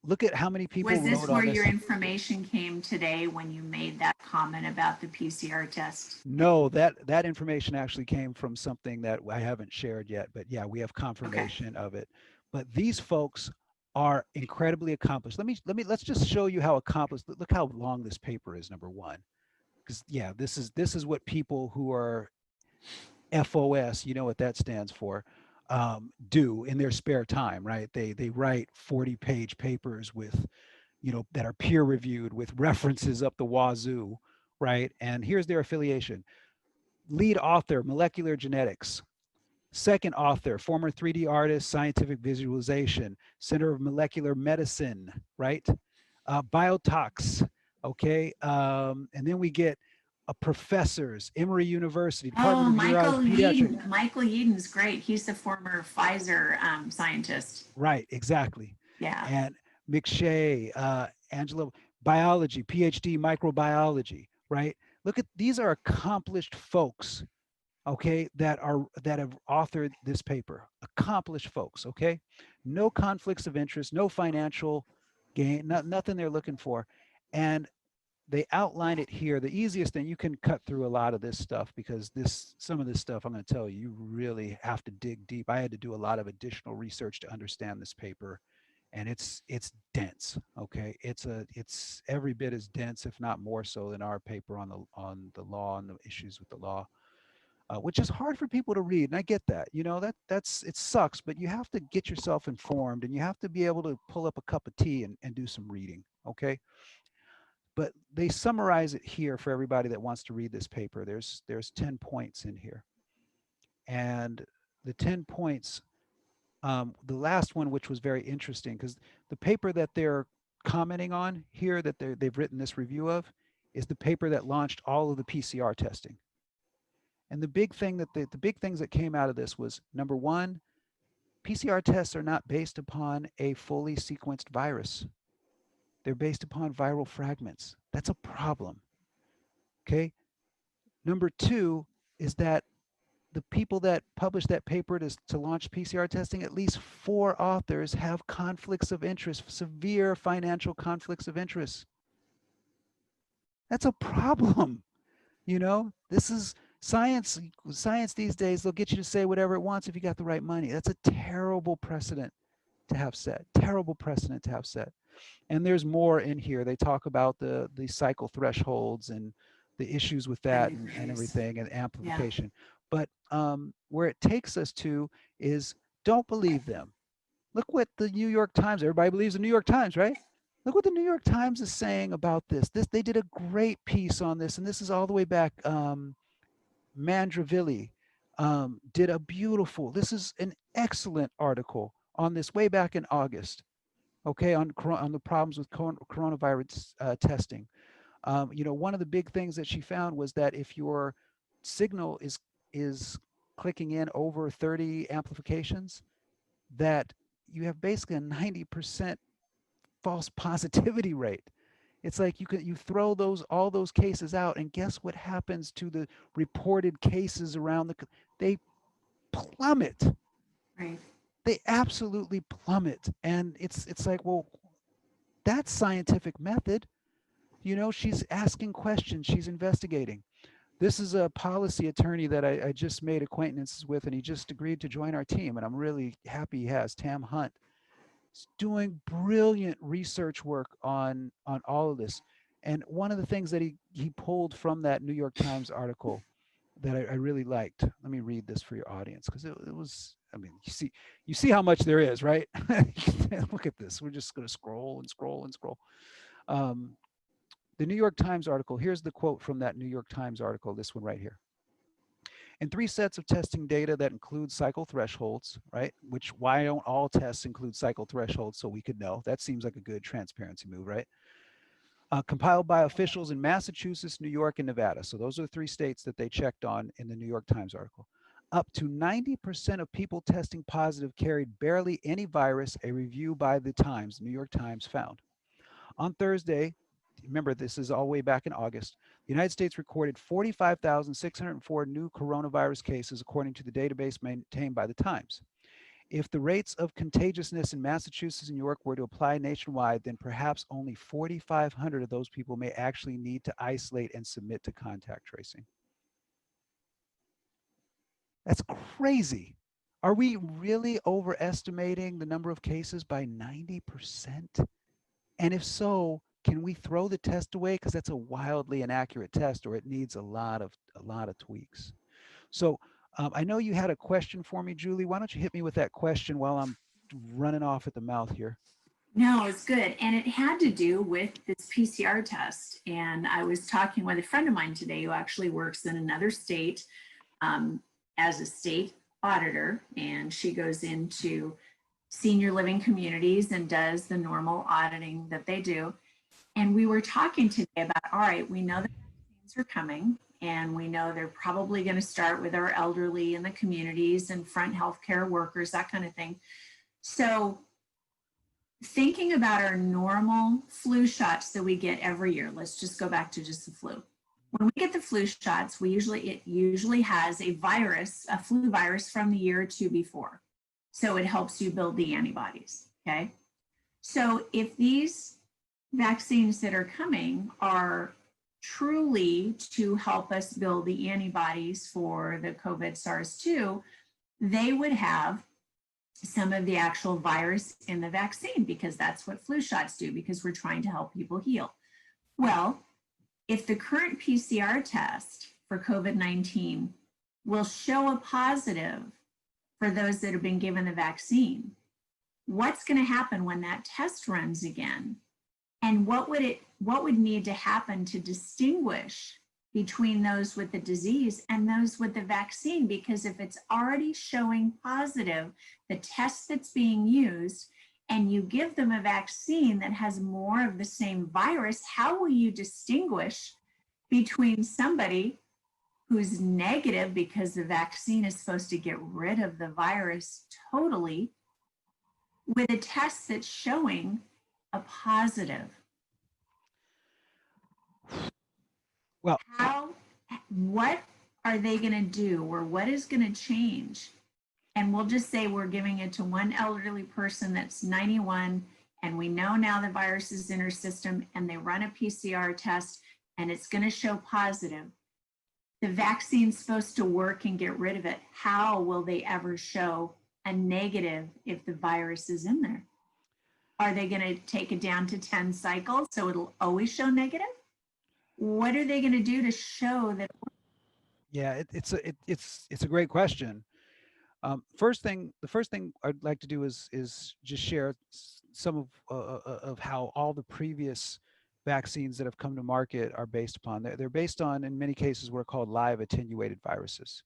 Look at how many people Was this wrote where on this. your information came today when you made that comment about the PCR test? No, that information actually came from something that I haven't shared yet, but yeah, we have confirmation of it. But these folks are incredibly accomplished. Let's just show you how accomplished. Look how long this paper is, number one. Because yeah, this is what people who are FOS, you know what that stands for, do in their spare time, right? They write 40-page papers with, that are peer reviewed with references up the wazoo, right? And here's their affiliation. Lead author, molecular genetics. Second author, former 3D artist, scientific visualization, Center of Molecular Medicine, right? Biotox, okay? And then we get professors, Emory University, Oh, Department of Urology, Pediatrics. Michael Yeadon's great. He's the former Pfizer scientist. Right, exactly. Yeah. And McShay, Angela, biology, PhD, microbiology, right? Look at, these are accomplished folks, okay, that have authored this paper. Accomplished folks, okay? No conflicts of interest, no financial gain, nothing they're looking for. And they outline it here. The easiest thing, you can cut through a lot of this stuff because some of this stuff I'm going to tell you, you really have to dig deep. I had to do a lot of additional research to understand this paper, and it's dense. Okay, it's every bit as dense, if not more so, than our paper on the law and the issues with the law, which is hard for people to read. And I get that. You know, that's it sucks, but you have to get yourself informed, and you have to be able to pull up a cup of tea and do some reading. Okay. But they summarize it here for everybody that wants to read this paper. There's 10 points in here. And the 10 points, the last one, which was very interesting, because the paper that they're commenting on here, that they've written this review of, is the paper that launched all of the PCR testing. And the big thing that the big things that came out of this was, number one, PCR tests are not based upon a fully sequenced virus. They're based upon viral fragments. That's a problem. Okay. Number two is that the people that published that paper to launch PCR testing, at least 4 authors have conflicts of interest, severe financial conflicts of interest. That's a problem. You know, this is science. Science these days, they'll get you to say whatever it wants if you got the right money. That's a terrible precedent to have set. Terrible precedent to have set. And there's more in here. They talk about the cycle thresholds and the issues with that and everything, and amplification. Yeah. But where it takes us to is, don't believe them. Look what the New York Times, everybody believes the New York Times, right? Look what the New York Times is saying about this. They did a great piece on this, and this is all the way back. Mandravili did a beautiful, this is an excellent article on this way back in August. Okay, on the problems with coronavirus testing. You know, one of the big things that she found was that if your signal is clicking in over 30 amplifications, that you have basically a 90% false positivity rate. It's like you throw all those cases out, and guess what happens to the reported cases around they plummet. Right. They absolutely plummet. And it's like, well, that's scientific method. You know, she's asking questions, she's investigating. This is a policy attorney that I just made acquaintances with, and he just agreed to join our team, and I'm really happy he has. Tam Hunt. He's doing brilliant research work on all of this. And one of the things that he pulled from that New York Times article that I really liked. Let me read this for your audience, because it was, I mean, you see how much there is, right? Look at this. We're just going to scroll and scroll and scroll. The New York Times article, here's the quote from that New York Times article, this one right here. In 3 sets of testing data that include cycle thresholds, right? Which, why don't all tests include cycle thresholds so we could know? That seems like a good transparency move, right? Compiled by officials in Massachusetts, New York, and Nevada. So those are the 3 states that they checked on in the New York Times article. Up to 90% of people testing positive carried barely any virus, a review by the Times, New York Times, found. On Thursday, remember this is all the way back in August, the United States recorded 45,604 new coronavirus cases, according to the database maintained by the Times. If the rates of contagiousness in Massachusetts and New York were to apply nationwide, then perhaps only 4,500 of those people may actually need to isolate and submit to contact tracing. That's crazy. Are we really overestimating the number of cases by 90%? And if so, can we throw the test away because that's a wildly inaccurate test, or it needs a lot of tweaks? So I know you had a question for me, Julie. Why don't you hit me with that question while I'm running off at the mouth here? No, it's good. And it had to do with this PCR test. And I was talking with a friend of mine today who actually works in another state as a state auditor. And she goes into senior living communities and does the normal auditing that they do. And we were talking today about, all right, we know that vaccines are coming, and we know they're probably going to start with our elderly in the communities and front healthcare workers, that kind of thing. So thinking about our normal flu shots that we get every year, let's just go back to just the flu. When we get the flu shots, it usually has a virus, a flu virus from the year or two before. So it helps you build the antibodies, okay? So if these vaccines that are coming are truly to help us build the antibodies for the COVID SARS-2, they would have some of the actual virus in the vaccine, because that's what flu shots do, because we're trying to help people heal. Well, if the current PCR test for COVID-19 will show a positive for those that have been given the vaccine, what's going to happen when that test runs again? And what would need to happen to distinguish between those with the disease and those with the vaccine? Because if it's already showing positive, the test that's being used, and you give them a vaccine that has more of the same virus, how will you distinguish between somebody who's negative because the vaccine is supposed to get rid of the virus totally, with a test that's showing a positive? Well, What are they going to do, or what is going to change? And we'll just say we're giving it to one elderly person that's 91, and we know now the virus is in her system, and they run a PCR test and it's going to show positive. The vaccine's supposed to work and get rid of it. How will they ever show a negative if the virus is in there? Are they going to take it down to 10 cycles so it'll always show negative? What are they going to do to show that? yeah, it's a great question. The first thing I'd like to do is just share some of how all the previous vaccines that have come to market are based upon. They're based on, in many cases, what are called live attenuated viruses.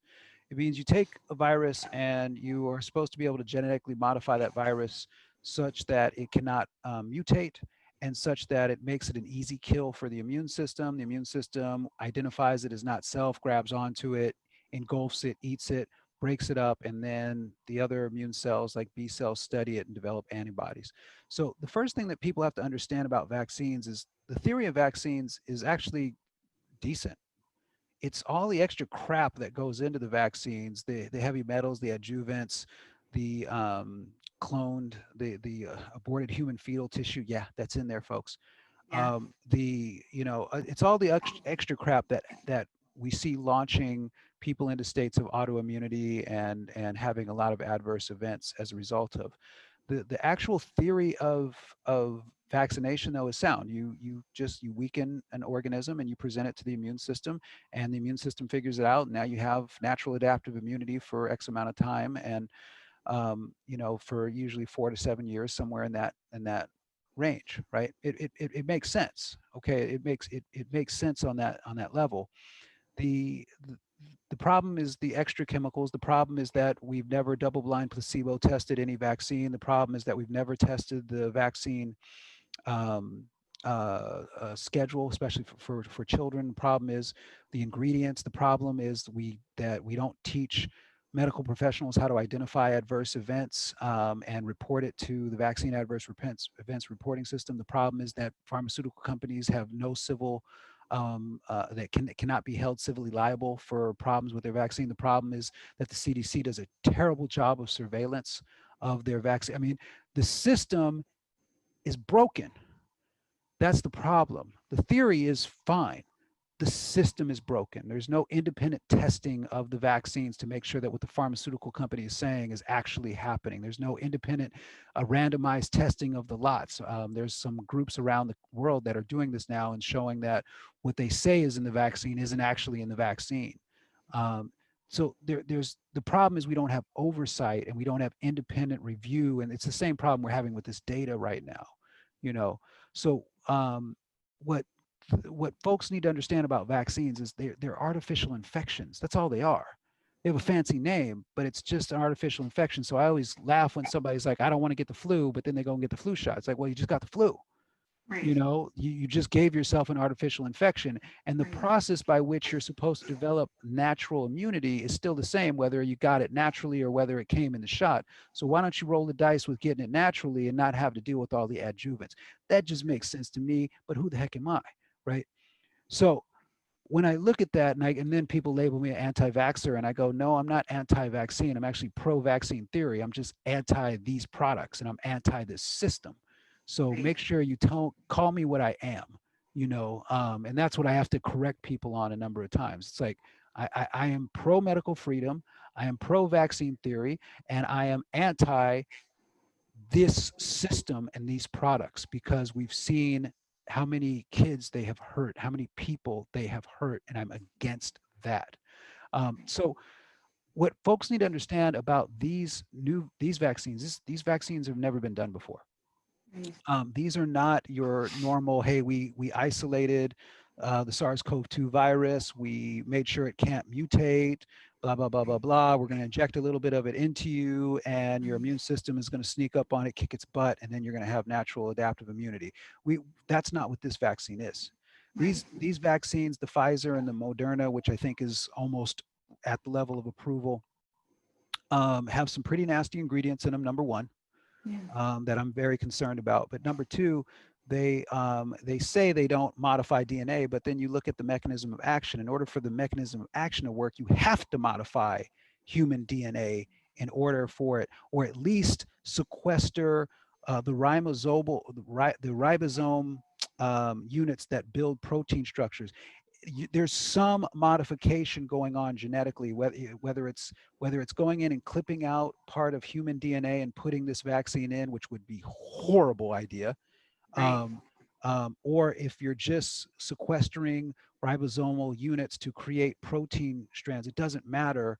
It means you take a virus and you are supposed to be able to genetically modify that virus such that it cannot mutate, and such that it makes it an easy kill for the immune system. The immune system identifies it as not self, grabs onto it, engulfs it, eats it, breaks it up, and then the other immune cells like B cells study it and develop antibodies. So the first thing that people have to understand about vaccines is the theory of vaccines is actually decent. It's all the extra crap that goes into the vaccines, the heavy metals, the adjuvants, the cloned, the aborted human fetal tissue. Yeah, that's in there, folks. Yeah. It's all the extra crap that we see launching people into states of autoimmunity and having a lot of adverse events as a result of. The actual theory of vaccination, though, is sound. You weaken an organism and you present it to the immune system, and the immune system figures it out. Now you have natural adaptive immunity for X amount of time, and for usually 4 to 7 years, somewhere in that range, right? It makes sense. Okay, it makes sense on that level. The problem is the extra chemicals. The problem is that we've never double-blind placebo tested any vaccine. The problem is that we've never tested the vaccine schedule, especially for children. The problem is the ingredients. The problem is that we don't teach medical professionals how to identify adverse events and report it to the vaccine adverse events reporting system. The problem is that pharmaceutical companies have no civil that cannot be held civilly liable for problems with their vaccine. The problem is that the CDC does a terrible job of surveillance of their vaccine. I mean, the system is broken. That's the problem. The theory is fine. The system is broken. There's no independent testing of the vaccines to make sure that what the pharmaceutical company is saying is actually happening. There's no independent randomized testing of the lots. There's some groups around the world that are doing this now and showing that what they say is in the vaccine isn't actually in the vaccine. So there's the problem is we don't have oversight and we don't have independent review, and it's the same problem we're having with this data right now. So what folks need to understand about vaccines is they're artificial infections. That's all they are. They have a fancy name, but it's just an artificial infection. So I always laugh when somebody's like, I don't want to get the flu, but then they go and get the flu shot. It's like, well, you just got the flu. Right. You know, you just gave yourself an artificial infection, and the Right. process by which you're supposed to develop natural immunity is still the same, whether you got it naturally or whether it came in the shot. So why don't you roll the dice with getting it naturally and not have to deal with all the adjuvants? That just makes sense to me, but who the heck am I, right? So when I look at that, and then people label me an anti-vaxxer, and I go, no, I'm not anti-vaccine. I'm actually pro-vaccine theory. I'm just anti these products, and I'm anti this system. So Right. make sure you call me what I am, you know, and that's what I have to correct people on a number of times. It's like I am pro-medical freedom, I am pro-vaccine theory, and I am anti this system and these products because we've seen how many kids they have hurt, how many people they have hurt, and I'm against that. So what folks need to understand about these vaccines, these vaccines have never been done before. Right. These are not your normal, hey, we isolated the SARS-CoV-2 virus, we made sure it can't mutate, blah, blah, blah, blah, blah. We're going to inject a little bit of it into you, and your immune system is going to sneak up on it, kick its butt, and then you're going to have natural adaptive immunity. That's not what this vaccine is. Right. These vaccines, the Pfizer and the Moderna, which I think is almost at the level of approval, have some pretty nasty ingredients in them, number one, Yeah. that I'm very concerned about. But number two, they say they don't modify DNA, but then you look at the mechanism of action. In order for the mechanism of action to work, you have to modify human DNA in order for it, or at least sequester the ribosome units that build protein structures. There's some modification going on genetically, whether it's going in and clipping out part of human DNA and putting this vaccine in, which would be horrible idea, Right. um, or if you're just sequestering ribosomal units to create protein strands. It doesn't matter.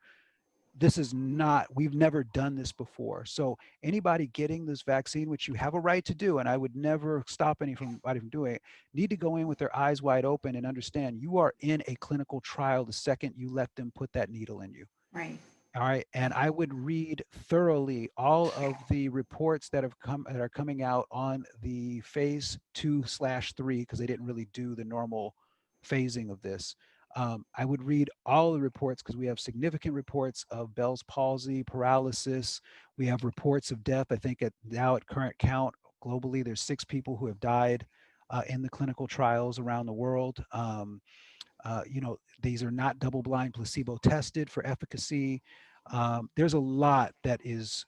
This is not, we've never done this before. So anybody getting this vaccine, which you have a right to do, and I would never stop anybody from doing it, need to go in with their eyes wide open and understand you are in a clinical trial the second you let them put that needle in you. Right. All right. And I would read thoroughly all of the reports that are coming out on the phase 2/3, because they didn't really do the normal phasing of this. I would read all the reports because we have significant reports of Bell's palsy, paralysis. We have reports of death. I think at current count globally, there's 6 people who have died in the clinical trials around the world. These are not double-blind placebo tested for efficacy. There's a lot that is,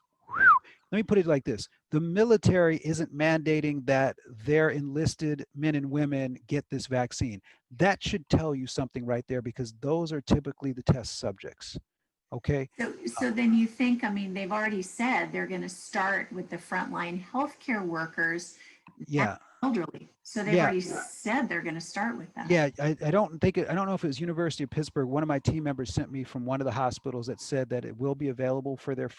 let me put it like this. The military isn't mandating that their enlisted men and women get this vaccine. That should tell you something right there, because those are typically the test subjects. Okay. So then you think, I mean, they've already said they're going to start with the frontline healthcare workers and Yeah. elderly. So they've Yeah. already said they're going to start with them. Yeah, I don't know if it was University of Pittsburgh. One of my team members sent me from one of the hospitals that said that it will be available for their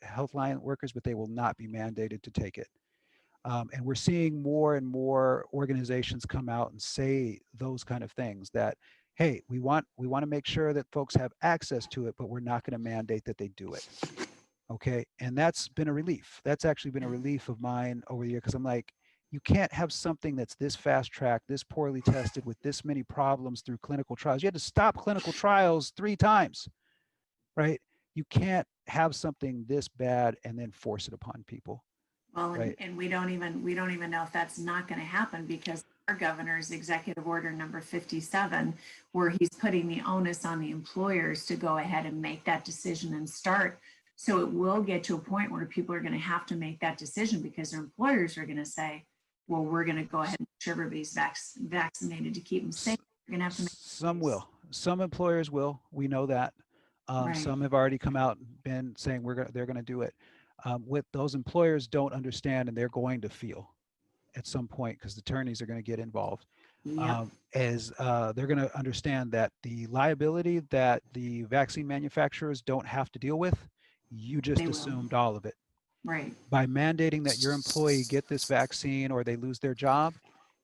health line workers, but they will not be mandated to take it. And we're seeing more and more organizations come out and say those kind of things, that, hey, we want to make sure that folks have access to it, but we're not going to mandate that they do it. Okay. And that's been a relief. That's actually been a relief of mine over the year, because I'm like, you can't have something that's this fast tracked, this poorly tested, with this many problems through clinical trials. You had to stop clinical trials 3 times, right? You can't have something this bad and then force it upon people, Well, right? and we don't even know if that's not going to happen, because our governor's executive order number 57, where he's putting the onus on the employers to go ahead and make that decision and start. So it will get to a point where people are going to have to make that decision, because their employers are going to say, well, we're going to go ahead and make sure everybody's vaccinated to keep them safe. We're going to have to make Some will. Some employers will. We know that. right. Some have already come out and been saying they're going to do it. What those employers don't understand, and they're going to feel at some point, because the attorneys are going to get involved, Yep. is they're going to understand that the liability that the vaccine manufacturers don't have to deal with, you They just will. assumed all of it. Right. By mandating that your employee get this vaccine or they lose their job,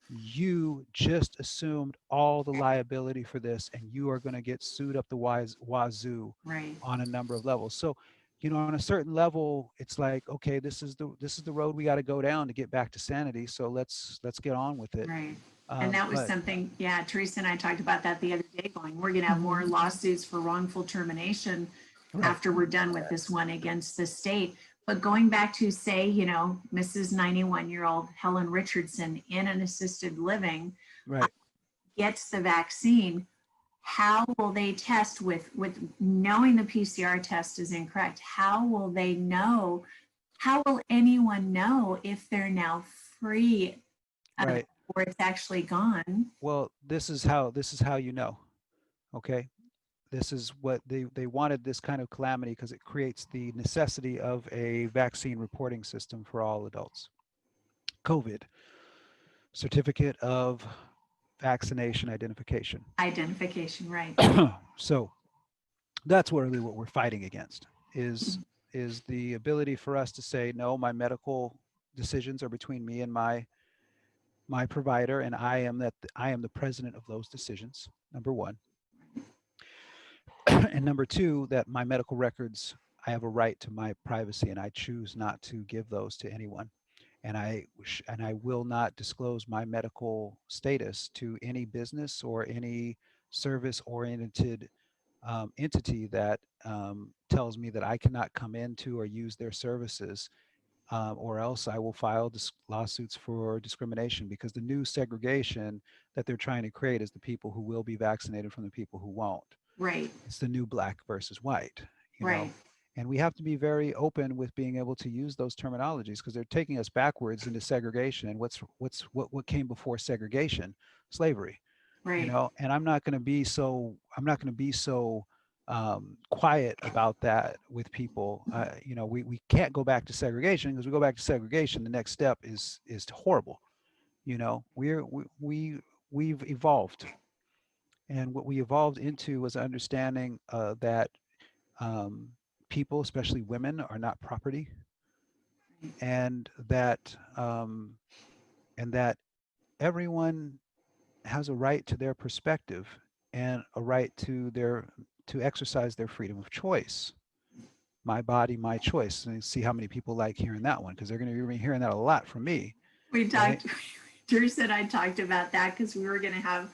you just assumed all the liability for this, and you are going to get sued up the wazoo Right. on a number of levels. So you know, on a certain level, it's like, okay, this is the road we got to go down to get back to sanity. So let's get on with it. Right. And that was But something, yeah, Teresa and I talked about that the other day, going, we're going to have more lawsuits for wrongful termination right, after we're done with this one against the state. But going back to, say, you know, Mrs. 91-year-old Helen Richardson in an assisted living right, gets the vaccine, how will they test with knowing the PCR test is incorrect? How will they know? How will anyone know if they're now free of it right. or it's actually gone? Well, this is how you know. Okay, this is what they wanted, this kind of calamity, because it creates the necessity of a vaccine reporting system for all adults. COVID, certificate of vaccination identification. Identification, right? So that's really what we're fighting against, is the ability for us to say, no, my medical decisions are between me and my provider, and I am the president of those decisions, number one. And number two, that my medical records, I have a right to my privacy, and I choose not to give those to anyone. And I will not disclose my medical status to any business or any service-oriented entity that tells me that I cannot come into or use their services, or else I will file lawsuits for discrimination, because the new segregation that they're trying to create is the people who will be vaccinated from the people who won't. Right, It's the new black versus white, you know. right, And we have to be very open with being able to use those terminologies, because they're taking us backwards into segregation. And what came before segregation? Slavery, you right, know. And I'm not going to be so quiet about that with people. You know, we can't go back to segregation, because we go back to segregation, the next step is horrible. You know, we've evolved, and what we evolved into was understanding that um, people, especially women, are not property, and that everyone has a right to their perspective, and a right to exercise their freedom of choice. My body, my choice. And see how many people like hearing that one, because they're going to be hearing that a lot from me, we right? talked, Teresa and I talked about that because we were going to have,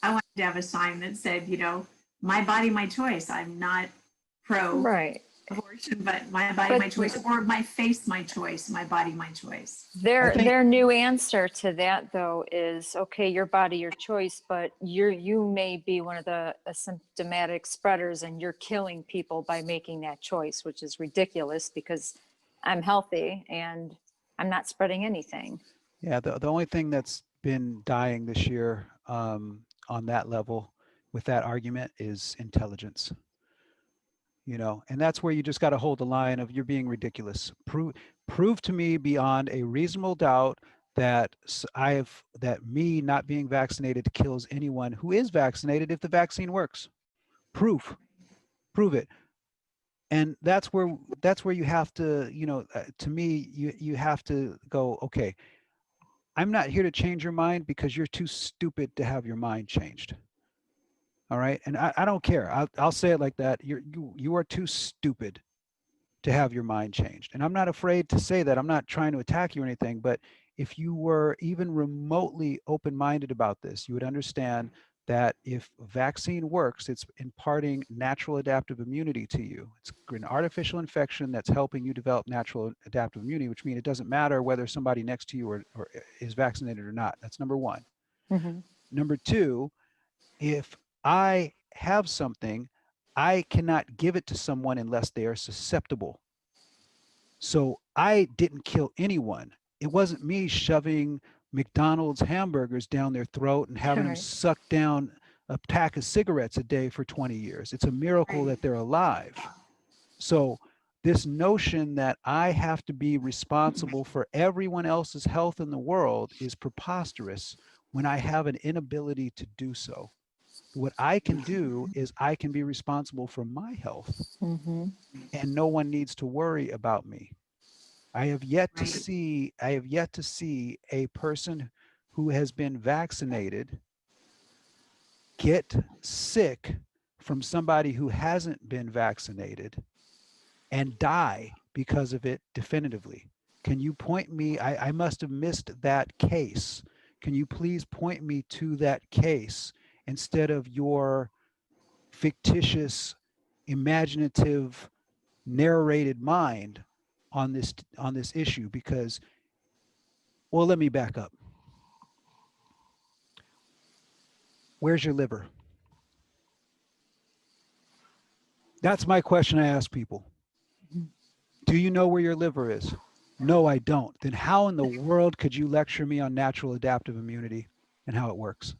I wanted to have a sign that said, you know, my body, my choice. I'm not pro Right. abortion, but my body, But my choice, or my face, my choice, my body, my choice. I think, their new answer to that, though, is okay, your body, your choice, but you may be one of the asymptomatic spreaders, and you're killing people by making that choice, which is ridiculous, because I'm healthy and I'm not spreading anything. yeah, the only thing that's been dying this year on that level with that argument is intelligence. You know, and that's where you just got to hold the line of, you're being ridiculous. Prove to me beyond a reasonable doubt that that me not being vaccinated kills anyone who is vaccinated if the vaccine works. Prove it. And that's where you have to, you know, to me, you have to go, okay, I'm not here to change your mind, because you're too stupid to have your mind changed. All right. And I don't care. I'll say it like that. You are too stupid to have your mind changed. And I'm not afraid to say that. I'm not trying to attack you or anything, but if you were even remotely open-minded about this, you would understand that if a vaccine works, it's imparting natural adaptive immunity to you. It's an artificial infection that's helping you develop natural adaptive immunity, which means it doesn't matter whether somebody next to you or is vaccinated or not. That's number one. Mhm. Number two, if I have something, I cannot give it to someone unless they are susceptible. So I didn't kill anyone. It wasn't me shoving McDonald's hamburgers down their throat and having them Right. suck down a pack of cigarettes a day for 20 years. It's a miracle Right. that they're alive. So this notion that I have to be responsible for everyone else's health in the world is preposterous when I have an inability to do so. What I can do is I can be responsible for my health, Mhm. and no one needs to worry about me. I have yet to Right. see a person who has been vaccinated get sick from somebody who hasn't been vaccinated, and die because of it definitively? Can you point me? I must have missed that case. Can you please point me to that case instead of your fictitious, imaginative, narrated mind on this issue? Because, well, let me back up. Where's your liver? That's my question I ask people. Do you know where your liver is? No, I don't. Then how in the world could you lecture me on natural adaptive immunity and how it works?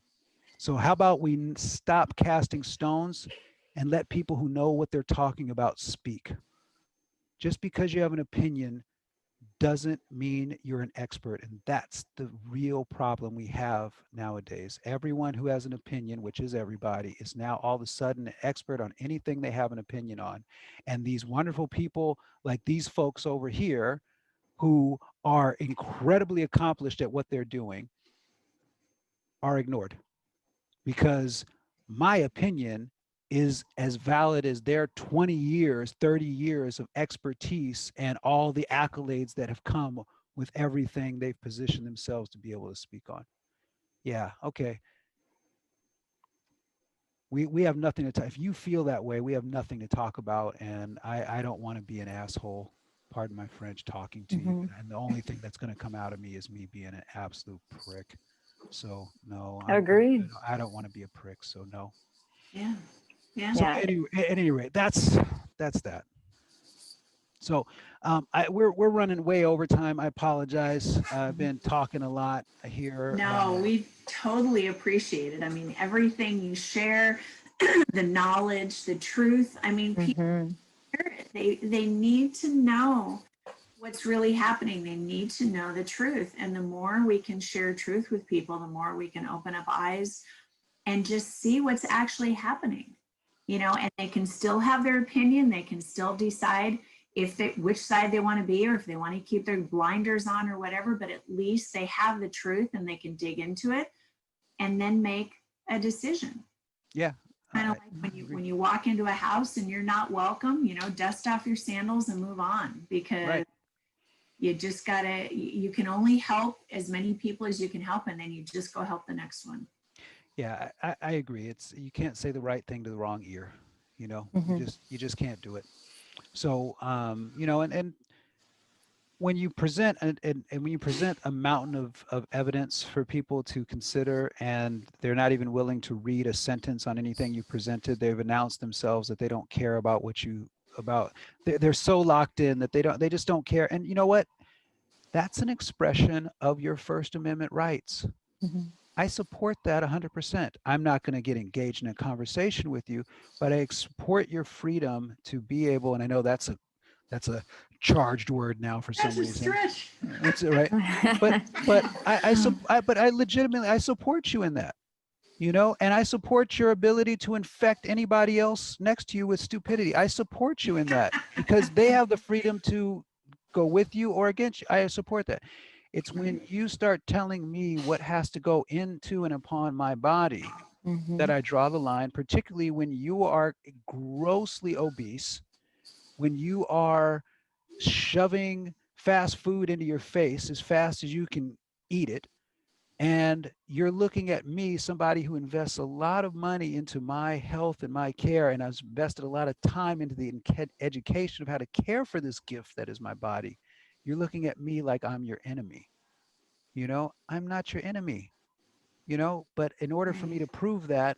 So how about we stop casting stones and let people who know what they're talking about speak? Just because you have an opinion doesn't mean you're an expert. And that's the real problem we have nowadays. Everyone who has an opinion, which is everybody, is now all of a sudden an expert on anything they have an opinion on. And these wonderful people like these folks over here who are incredibly accomplished at what they're doing are ignored, because my opinion is as valid as their 20 years, 30 years of expertise and all the accolades that have come with everything they've positioned themselves to be able to speak on. Yeah, okay. We have nothing to talk. If you feel that way, we have nothing to talk about. And I don't want to be an asshole, pardon my French, talking to you. And the only thing that's going to come out of me is me being an absolute prick. So no, Agreed. I don't want to be a prick. So no. Yeah. Yeah. So Yeah. anyway, at any rate, that's that. So we're running way over time. I apologize. I've been talking a lot here. No, we totally appreciate it. I mean, everything you share, the knowledge, the truth. I mean, people Hmm. hear it. They need to know what's really happening. They need to know the truth. And the more we can share truth with people, the more we can open up eyes and just see what's actually happening. And they can still have their opinion. They can still decide if they which side they want to be, or if they want to keep their blinders on or whatever, but at least they have the truth and they can dig into it and then make a decision. Yeah. Kind of I like agree. when you walk into a house and you're not welcome, dust off your sandals and move on, because Right. you just gotta, you can only help as many people as you can help, and then you just go help the next one. Yeah, I agree. It's, you can't say the right thing to the wrong ear. Hmm. You just can't do it. So and when you present and when you present a mountain of evidence for people to consider, and they're not even willing to read a sentence on anything you presented, they've announced themselves that they don't care about what you about. They're so locked in that they just don't care. And you know what? That's an expression of your First Amendment rights. Hmm. I support that 100%. I'm not going to get engaged in a conversation with you, but I support your freedom to be able, and I know that's a charged word now for some That's a reason. stretch. That's it, right? But I legitimately, I support you in that, and I support your ability to infect anybody else next to you with stupidity. I support you in that because they have the freedom to go with you or against you. I support that. It's when you start telling me what has to go into and upon my body Hmm. that I draw the line, particularly when you are grossly obese, when you are shoving fast food into your face as fast as you can eat it, and you're looking at me, somebody who invests a lot of money into my health and my care, and I've invested a lot of time into the education of how to care for this gift that is my body. You're looking at me like I'm your enemy. I'm not your enemy, but in order for me Right. to prove that,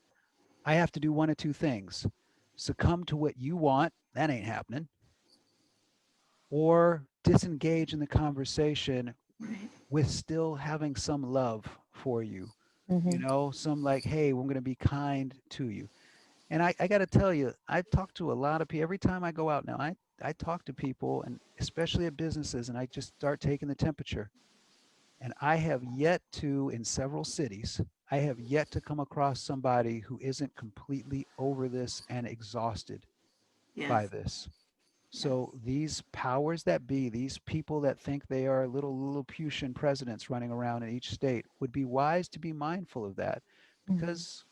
I have to do one of two things: succumb to what you want, that ain't happening, or disengage in the conversation Right. with still having some love for you, Hmm. some like, hey, we're going to be kind to you. And I got to tell you, I talk to a lot of people every time I go out now. I talk to people, and especially at businesses, and I just start taking the temperature. And I have yet to, in several cities, I have yet to come across somebody who isn't completely over this and exhausted Yes. by this. Yes. So these powers that be, these people that think they are little Lilliputian presidents running around in each state, would be wise to be mindful of that, Hmm. because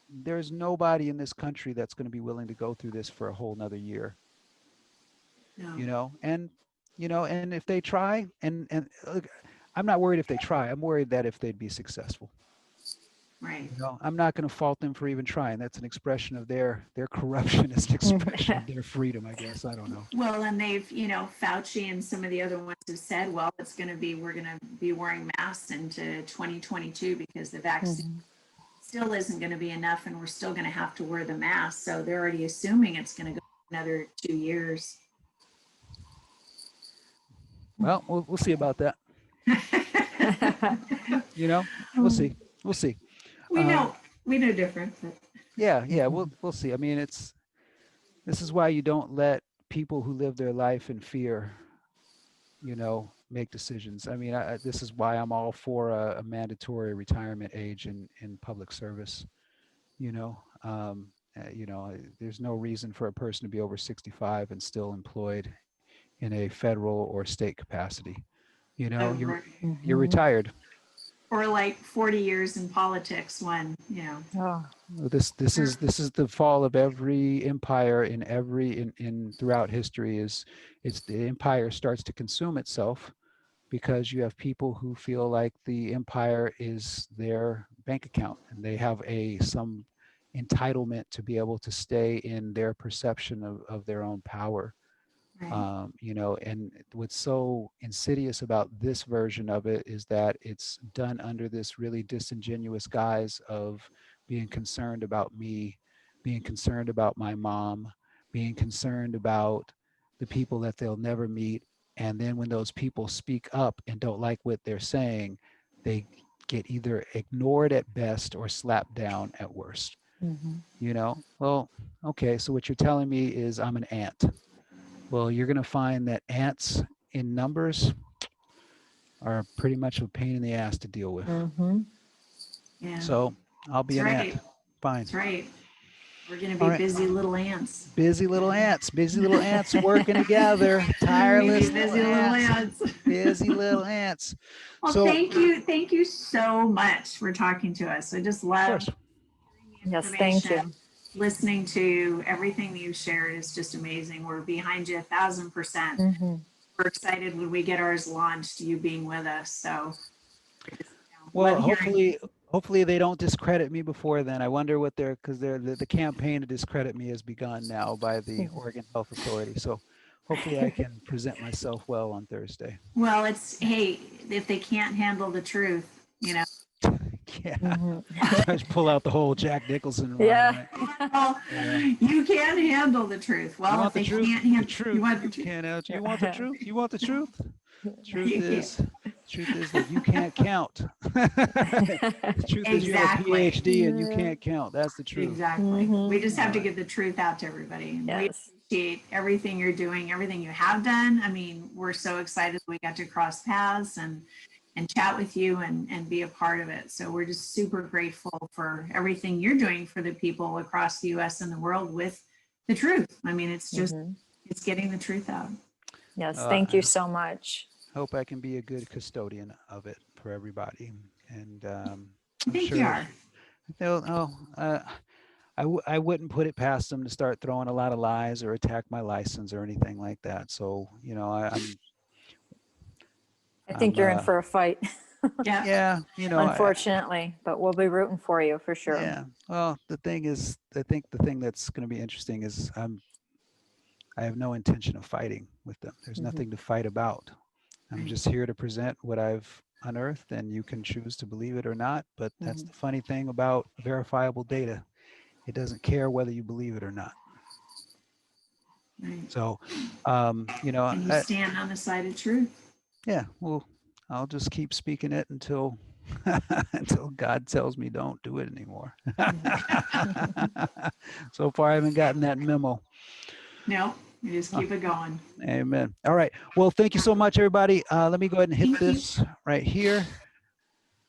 there's nobody in this country that's going to be willing to go through this for a whole nother year. No. And if they try, and look, I'm not worried if they try. I'm worried that if they'd be successful. Right. I'm not going to fault them for even trying. That's an expression of their corruption. Is an expression of their freedom, I guess. I don't know. Well, and they've, Fauci and some of the other ones have said, well, we're going to be wearing masks into 2022 because the vaccine still isn't going to be enough and we're still going to have to wear the mask. So they're already assuming it's going to go another 2 years. Well, we'll see about that. We'll see. We'll see. We know different. But. Yeah, we'll see. I mean, this is why you don't let people who live their life in fear, make decisions. I mean, this is why I'm all for a mandatory retirement age in public service. There's no reason for a person to be over 65 and still employed in a federal or state capacity. You're retired. Or like 40 years in politics when, Oh. This is the fall of every empire in throughout history. It's the empire starts to consume itself because you have people who feel like the empire is their bank account and they have some entitlement to be able to stay in their perception of their own power. right. And what's so insidious about this version of it is that it's done under this really disingenuous guise of being concerned about me, being concerned about my mom, being concerned about the people that they'll never meet. And then when those people speak up and don't like what they're saying, they get either ignored at best or slapped down at worst. Well, okay, so what you're telling me is I'm an ant. Well, you're going to find that ants in numbers are pretty much a pain in the ass to deal with. Yeah. So I'll be That's an right. ant. Fine. That's right. We're going to be All right. busy little ants. Busy little ants working together. Tireless busy little ants. Busy little ants. Well, So, thank you so much for talking to us. I just love the Yes, thank you. information. Listening to everything that you've shared is just amazing. We're behind you 1,000%. We're excited when we get ours launched, you being with us. So, well, hopefully they don't discredit me before then. I wonder what because the campaign to discredit me has begun now by the Oregon Health Authority. So hopefully I can present myself well on Thursday. Well, hey, if they can't handle the truth, Yeah. Just pull out the whole Jack Nicholson. Yeah. Well, you can't handle the truth. Well, if they can't handle the truth, you want the truth. You want the truth? You want the truth? Truth is that you can't count. The truth is you have a PhD and you can't count. That's the truth. Exactly. We just have to get the truth out to everybody. And we appreciate everything you're doing, everything you have done. I mean, we're so excited we got to cross paths and chat with you and be a part of it. So we're just super grateful for everything you're doing for the people across the US and the world with the truth. I mean, it's just, it's getting the truth out. Yes, thank you so much. Hope I can be a good custodian of it for everybody. And I think you are. I wouldn't put it past them to start throwing a lot of lies or attack my license or anything like that. So, I think you're in for a fight. Yeah. Unfortunately, but we'll be rooting for you for sure. Yeah. Well, the thing is, I think the thing that's going to be interesting is I have no intention of fighting with them. There's nothing to fight about. I'm just here to present what I've unearthed, and you can choose to believe it or not. But that's the funny thing about verifiable data. It doesn't care whether you believe it or not. Right. So, and you stand on the side of truth. Yeah, well, I'll just keep speaking it until God tells me don't do it anymore. So far, I haven't gotten that memo. No, you just keep it going. Amen. All right. Well, thank you so much, everybody. Let me go ahead and hit this right here.